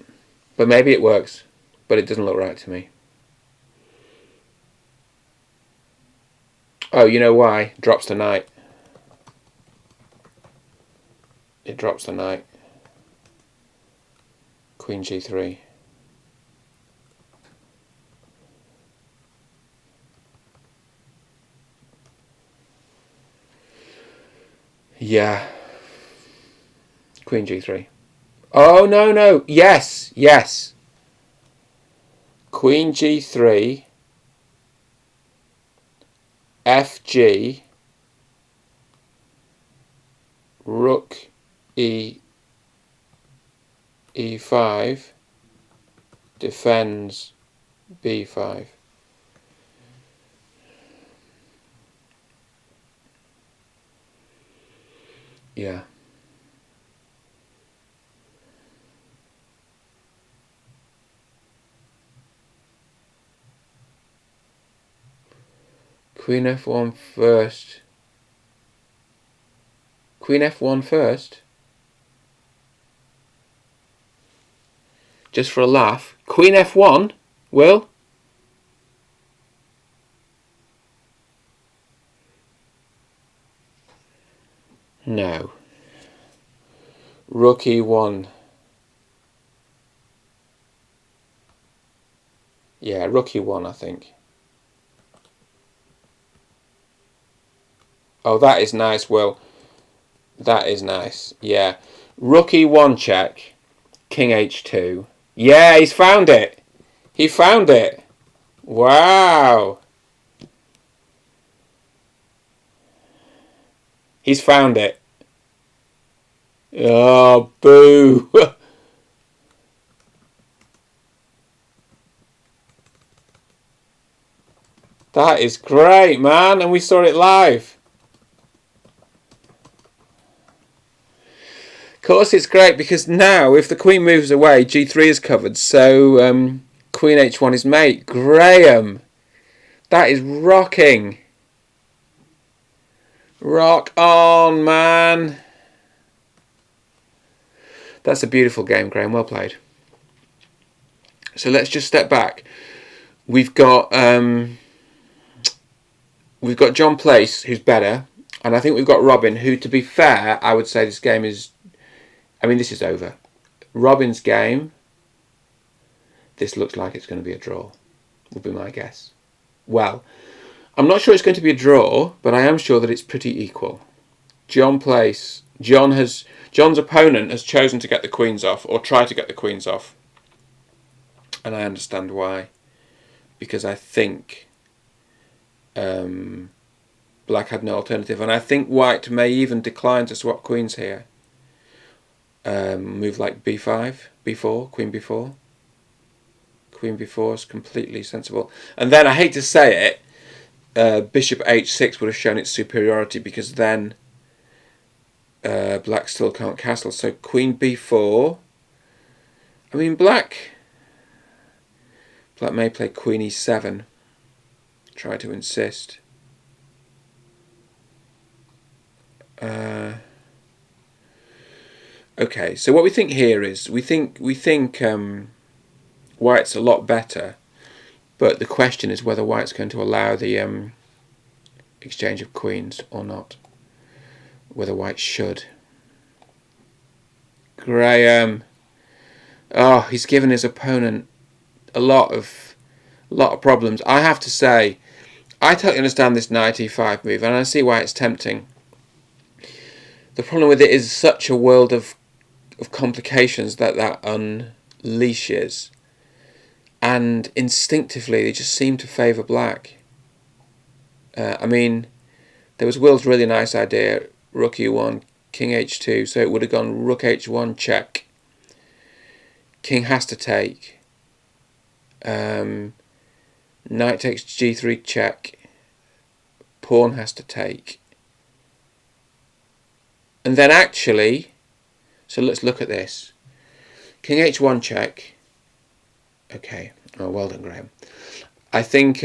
S1: But maybe it works. But it doesn't look right to me. Oh, you know why? Drops the knight. It drops the knight. Queen g3. Yeah. Queen g3. Oh, no, no. Yes, yes. Queen G3, FG, Rook E5, defends B5. Yeah. Queen F1 first. Queen F1 first? Just for a laugh. Queen F1? Will? No. Rook E1. Yeah, Rook E1, I think. Oh, that is nice, Will. That is nice. Yeah. Rook E1 check. King H2. Yeah, he's found it. He found it. Wow. He's found it. Oh, boo. That is great, man. And we saw it live. Of course, it's great because now, if the queen moves away, G3 is covered. So, Queen H1 is mate. Graham. That is rocking. Rock on, man. That's a beautiful game, Graham. Well played. So let's just step back. We've got John Place, who's better, and I think we've got Robin, who, to be fair, I would say this game is. I mean, this is over. Robin's game. This looks like it's going to be a draw. Would be my guess. Well, I'm not sure it's going to be a draw, but I am sure that it's pretty equal. John Place. John's opponent has chosen to get the queens off, or try to get the queens off. And I understand why. Because I think black had no alternative. And I think white may even decline to swap queens here. Move like b5, b4, queen b4. Queen b4 is completely sensible. And then, I hate to say it, bishop h6 would have shown its superiority, because then black still can't castle. So queen b4. I mean, black may play queen e7. Try to insist. Okay, so what we think here is we think white's a lot better, but the question is whether white's going to allow the exchange of queens or not. Whether white should. Graham. Oh, he's given his opponent a lot of problems. I have to say, I totally understand this knight e5 move, and I see why it's tempting. The problem with it is such a world of complications that unleashes, and instinctively they just seem to favour black. I mean, there was Will's really nice idea, rook e1, king h2, so it would have gone rook h1 check. King has to take. Knight takes g3 check. Pawn has to take. And then actually, so let's look at this. King h1 check. Okay. Oh, well done, Graham. I think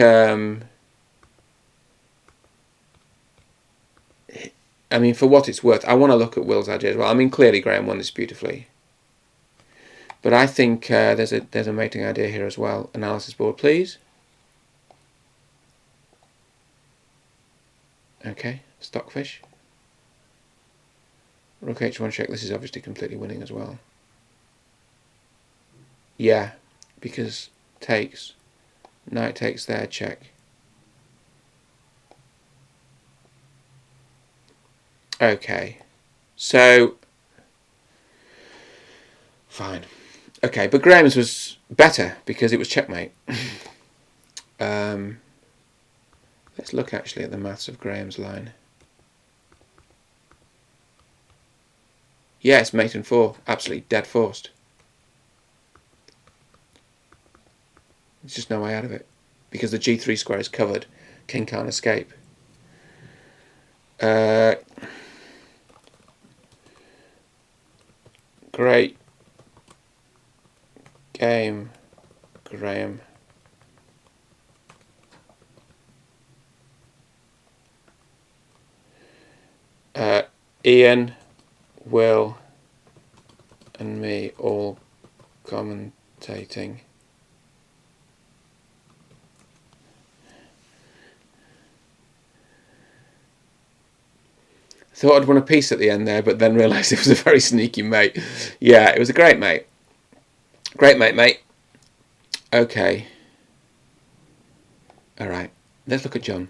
S1: I mean, for what it's worth, I want to look at Will's idea as well. I mean, clearly Graham won this beautifully, but I think there's a mating idea here as well. Analysis board, please. Okay, Stockfish. Rook h1 check. This is obviously completely winning as well. Yeah, because takes. Knight takes there, check. Okay, so Fine. Okay, but Graham's was better because it was checkmate. Let's look actually at the maths of Graham's line. Yeah, it's mate and 4. Absolutely dead forced. There's just no way out of it. Because the g3 square is covered. King can't escape. Great game, Graham. Ian, Will, and me all commentating. Thought I'd won a piece at the end there, but then realised it was a very sneaky mate. Yeah, it was a great mate. Great mate. Okay. Alright, let's look at John.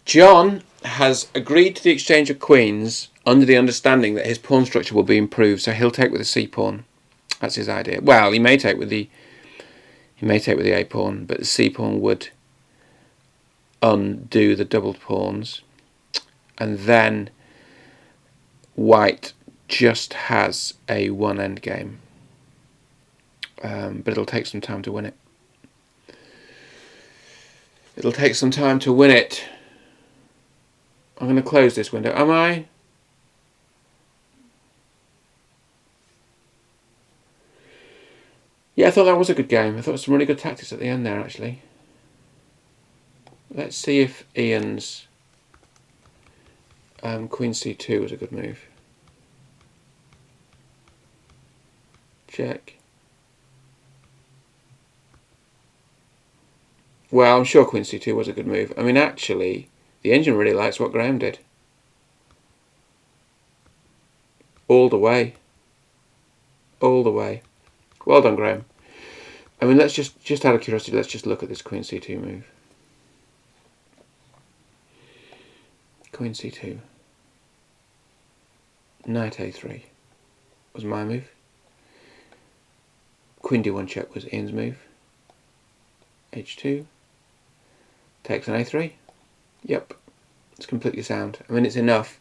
S1: John has agreed to the exchange of queens under the understanding that his pawn structure will be improved, so he'll take with the c pawn. That's his idea. Well, he may take with the a pawn, but the c pawn would undo the doubled pawns, and then white just has a one endgame, but it'll take some time to win it. It'll take some time to win it. I'm going to close this window. Am I? Yeah, I thought that was a good game. I thought it was some really good tactics at the end there, actually. Let's see if Ian's Queen C2 was a good move. Check. Well, I'm sure Queen C2 was a good move. I mean, actually, the engine really likes what Graham did. All the way. All the way. Well done, Graham. I mean, let's just out of curiosity, let's just look at this Queen C2 move. Queen C2. Knight A3 was my move. Queen D1 check was Ian's move. H2. Takes an A3. Yep. It's completely sound. I mean, it's enough.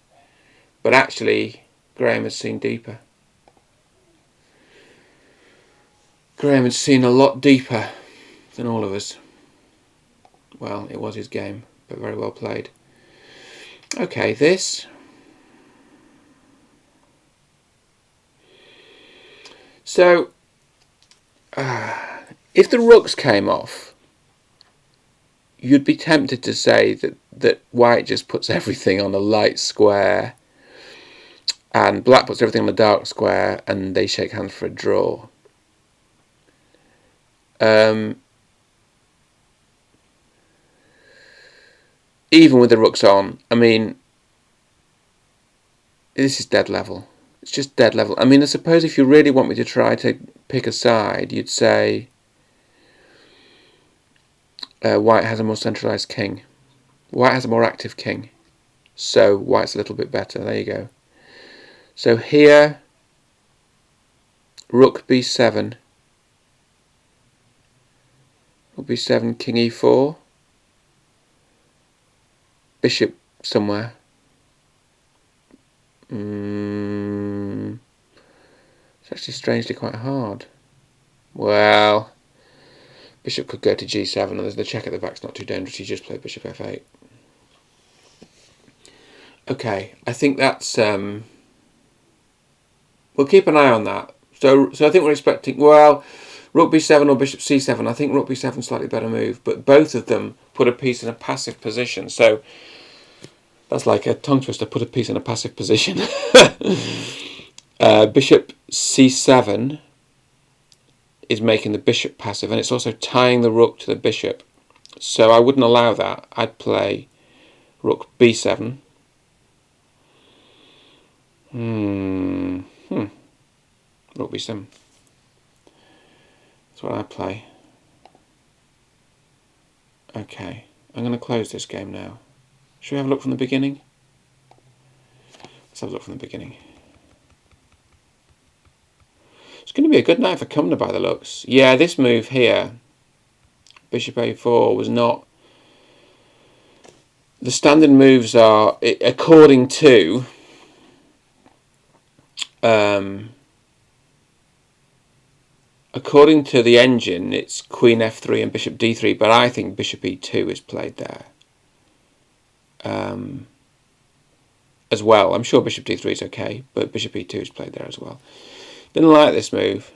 S1: But actually, Graham has seen deeper. Graham had seen a lot deeper than all of us. Well, it was his game, but very well played. Okay, this. So, if the rooks came off, you'd be tempted to say that white just puts everything on a light square and black puts everything on a dark square and they shake hands for a draw. Even with the rooks on, I mean, this is dead level. It's just dead level. I mean, I suppose if you really want me to try to pick a side, you'd say white has a more centralised king. White has a more active king. So white's a little bit better. There you go. So here, rook b7. Rook b7, king e4. Bishop somewhere. It's actually strangely quite hard. Well, bishop could go to g7, and there's the check at the back's not too dangerous. You just play bishop f8. Okay, I think that's we'll keep an eye on that. So I think we're expecting, well, rook b7 or bishop c7. I think rook b7 slightly better move, but both of them put a piece in a passive position. So that's like a tongue twister, put a piece in a passive position. Bishop c7 is making the bishop passive, and it's also tying the rook to the bishop. So I wouldn't allow that. I'd play rook b7. Rook b7. That's what I play. Okay, I'm going to close this game now. Should we have a look from the beginning? Let's have a look from the beginning. going to be a good night for Cumnor by the looks. Yeah, this move here, bishop a4, was not... The standard moves are, according to... according to the engine, it's queen f3 and bishop d3, but I think bishop e2 is played there as well. I'm sure bishop d3 is okay, but bishop e2 is played there as well. Didn't like this move.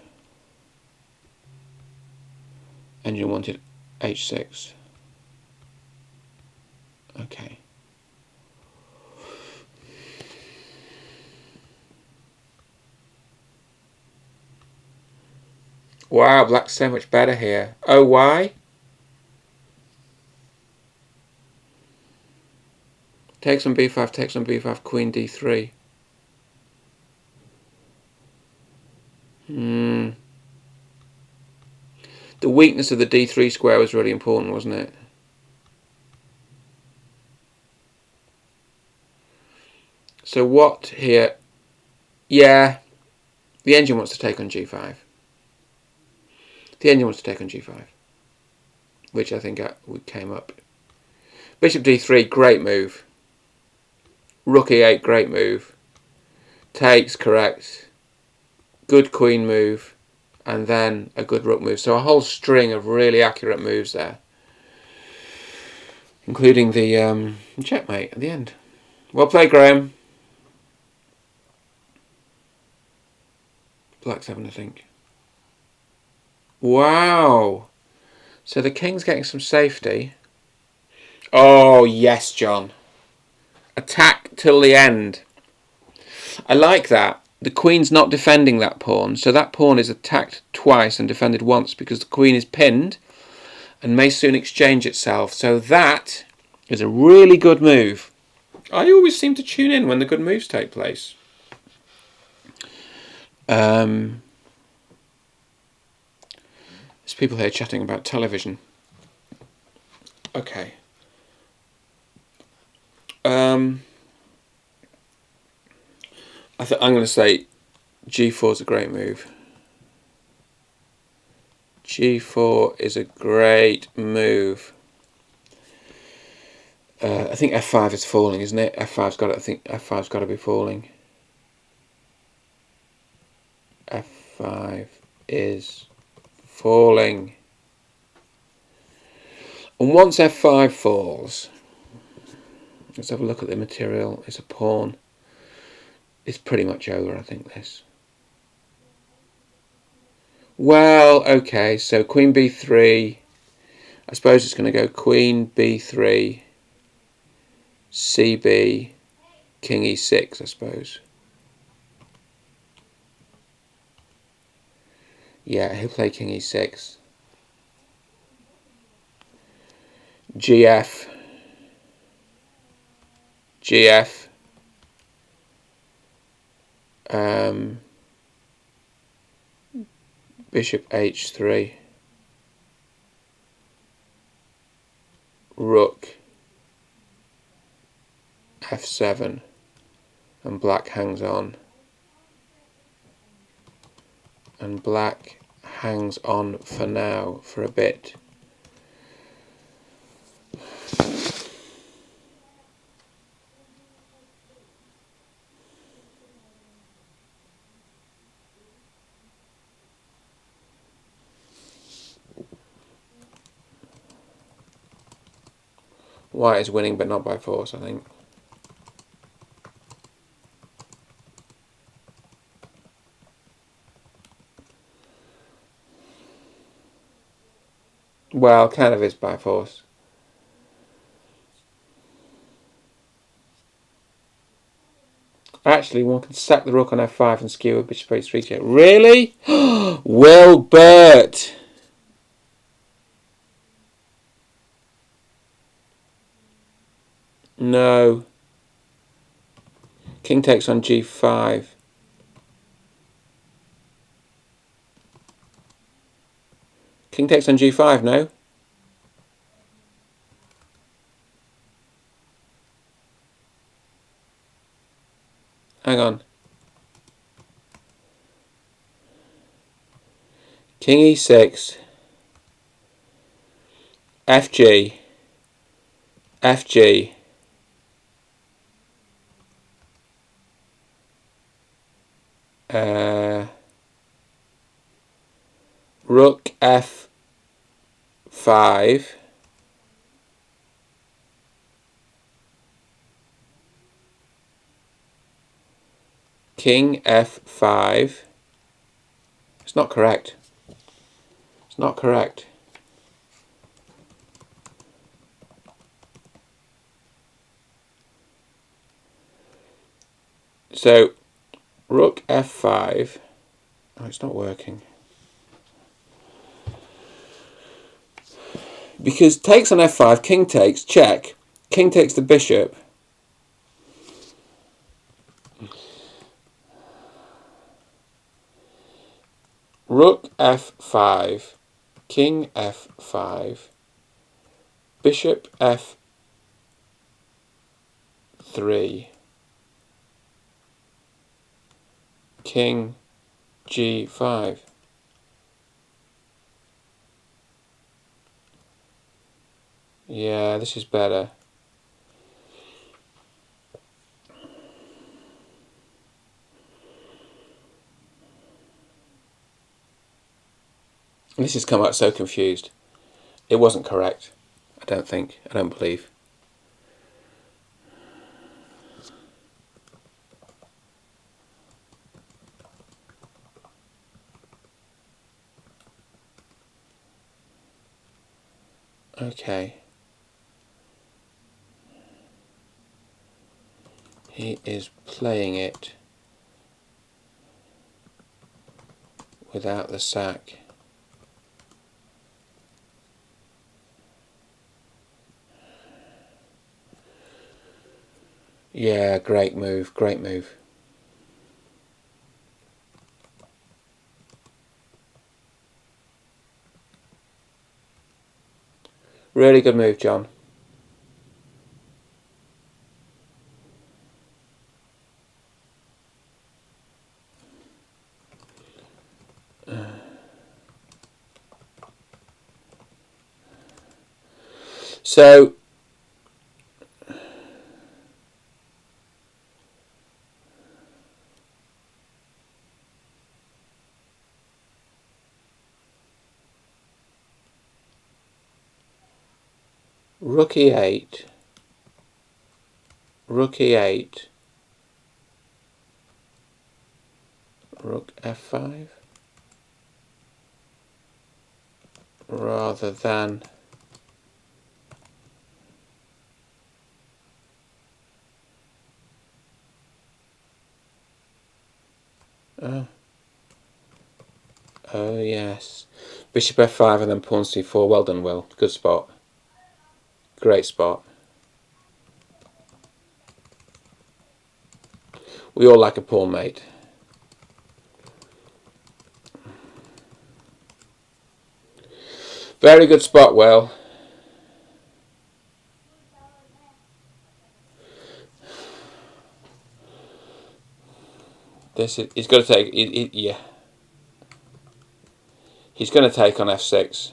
S1: Engine wanted h6. Okay. Wow, black's so much better here. Oh, why? Takes on b5, takes on b5, queen d3. The weakness of the d3 square was really important, wasn't it? So what here? Yeah, the engine wants to take on g5. The engine wants to take on g5, which I think came up. Bishop d3, great move. Rook e8, great move. Takes, correct. Good queen move. And then a good rook move. So a whole string of really accurate moves there. Including the checkmate at the end. Well played, Graham. Black 7, I think. Wow. So the king's getting some safety. Oh, yes, John. Attack till the end. I like that. The queen's not defending that pawn, so that pawn is attacked twice and defended once because the queen is pinned and may soon exchange itself. So that is a really good move. I always seem to tune in when the good moves take place. There's people here chatting about television. Okay. I'm going to say g4 is a great move. g4 is a great move. I think f5 is falling, isn't it? F5's got. I think f5's got to be falling. f5 is falling. And once f5 falls, let's have a look at the material. It's a pawn. It's pretty much over, I think, this. Well, okay, so queen b3. I suppose it's going to go queen b3, cb, king e6, I suppose. Yeah, he'll play king e6. gf. gf. Bishop h3. Rook f7. And black hangs on. And black hangs on for now, for a bit. White is winning, but not by force, I think. Well, kind of is by force. Actually, one can sack the rook on f5 and skewer bishop h3. Really? Wilbert! No. King takes on g5. King takes on g5, no? Hang on. King e6, fg, fg, rook f5, king f5. It's not correct. It's not correct. So rook f5. Oh, it's not working. Because takes on f5, king takes, check. King takes the bishop. Rook f5, king f5, bishop f3, king g5. Yeah, this is better. This has come out so confused. It wasn't correct. I don't think. I don't believe. Okay. He is playing it without the sack. Yeah, great move, great move. Really good move, John. So rook e8, rook e8, rook f5, rather than oh yes, bishop f5 and then pawn c4. Well done, Will. Good spot. Great spot. We all like a pawn mate. Very good spot, Will. This is, he's got to take. Yeah, he's going to take on f6.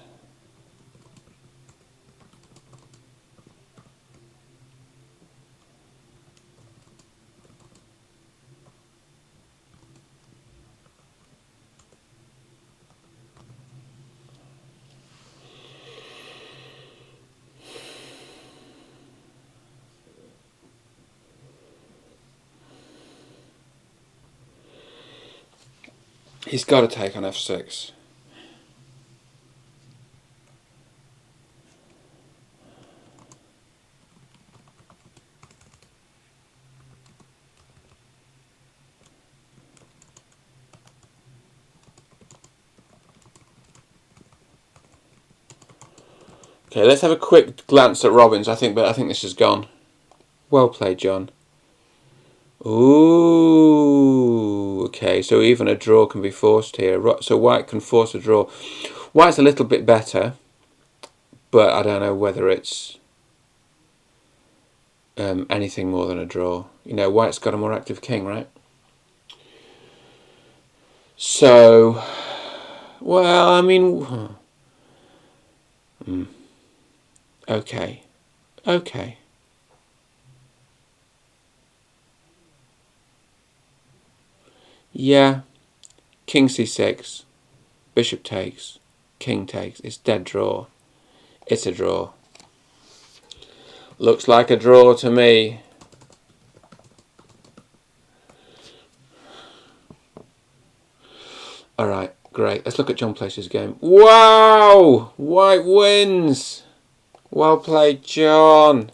S1: He's got to take on f6. Okay, let's have a quick glance at Robins. I think this is gone. Well played, John. Ooh, okay, so even a draw can be forced here. So White can force a draw. White's a little bit better, but I don't know whether it's anything more than a draw. You know, White's got a more active king, right? So Well, I mean... Okay. Okay. Yeah. King c6. Bishop takes. King takes. It's dead draw. It's a draw. Looks like a draw to me. Alright, great. Let's look at John Placer's game. Wow! White wins! Well played, John.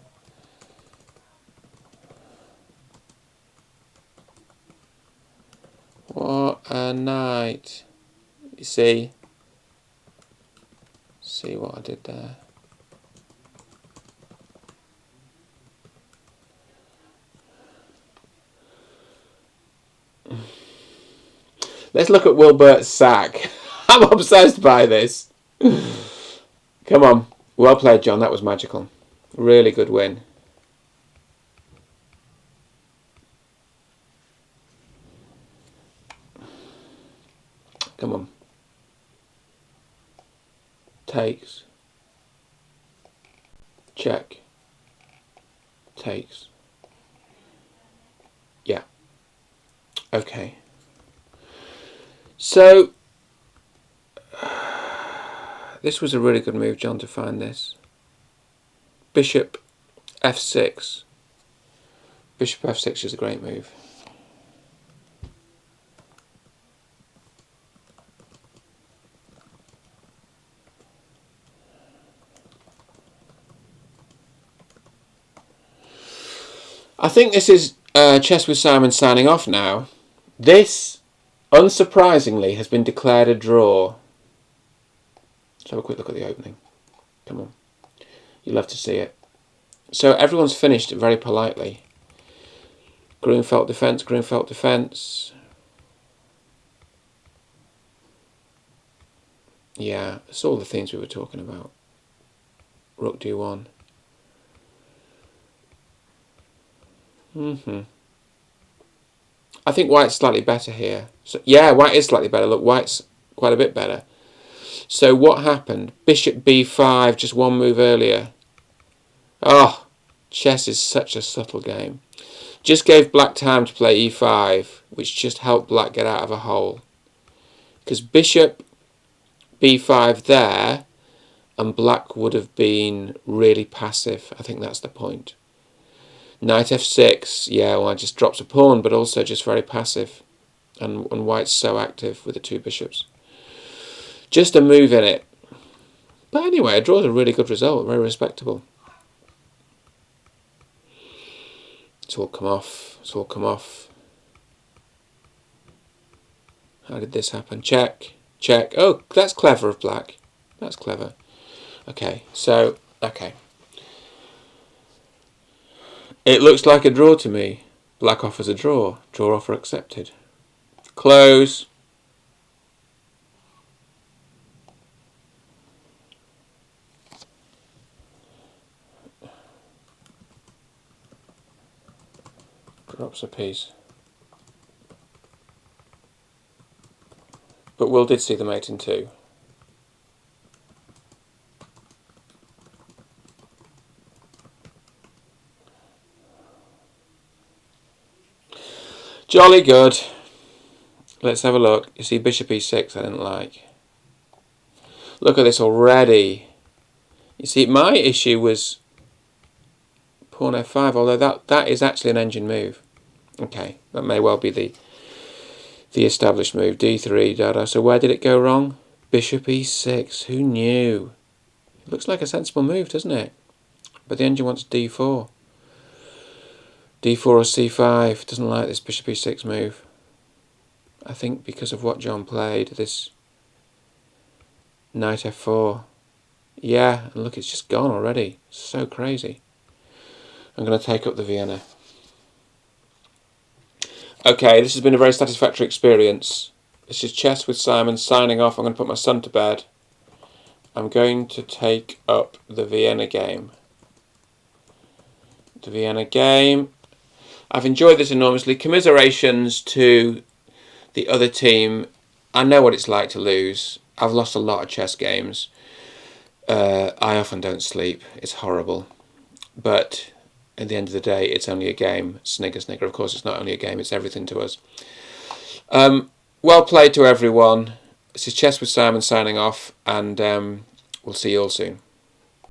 S1: What a night. You see? See what I did there? Let's look at Wilbert's sack. I'm obsessed by this. Come on. Well played, John. That was magical. Really good win. Come on. Takes. Check. Takes. Yeah. Okay. So, this was a really good move, John, to find this. Bishop f6. Bishop f6 is a great move. I think this is Chess with Simon signing off now. This, unsurprisingly, has been declared a draw. Let's have a quick look at the opening. Come on. You'll love to see it. So everyone's finished very politely. Grunfeld defence, Grunfeld defence. Yeah, it's all the things we were talking about. Rook d1. I think white's slightly better here. So yeah, white is slightly better. Look, white's quite a bit better. So what happened? Bishop b5, just one move earlier. Oh, chess is such a subtle game. Just gave black time to play e5, which just helped black get out of a hole. Because bishop b5 there, and black would have been really passive. I think that's the point. Knight f6, yeah, well, it just drops a pawn, but also just very passive. And white's so active with the two bishops. Just a move in it. But anyway, a draw is a really good result, very respectable. It's all come off, it's all come off. How did this happen? Check, check. Oh, that's clever of black. That's clever. Okay, so, okay. It looks like a draw to me. Black offers a draw. Draw offer accepted. Close. Drops a piece. But Will did see the mate in two. Jolly good. Let's have a look. You see bishop e6 I didn't like. Look at this already. You see, my issue was pawn f5, although that is actually an engine move. Okay, that may well be the established move. d3, da da. So where did it go wrong? Bishop e6. Who knew? It looks like a sensible move, doesn't it? But the engine wants d4. d4 or c5. Doesn't like this bishop e6 move. I think because of what John played, this knight f4. Yeah, and look, it's just gone already. So crazy. I'm going to take up the Vienna. Okay, this has been a very satisfactory experience. This is Chess with Simon signing off. I'm going to put my son to bed. I'm going to take up the Vienna game. The Vienna game. I've enjoyed this enormously. Commiserations to the other team. I know what it's like to lose. I've lost a lot of chess games. I often don't sleep. It's horrible. But at the end of the day, it's only a game. Snigger, snigger. Of course, it's not only a game, it's everything to us. Well played to everyone. This is Chess with Simon signing off, and we'll see you all soon.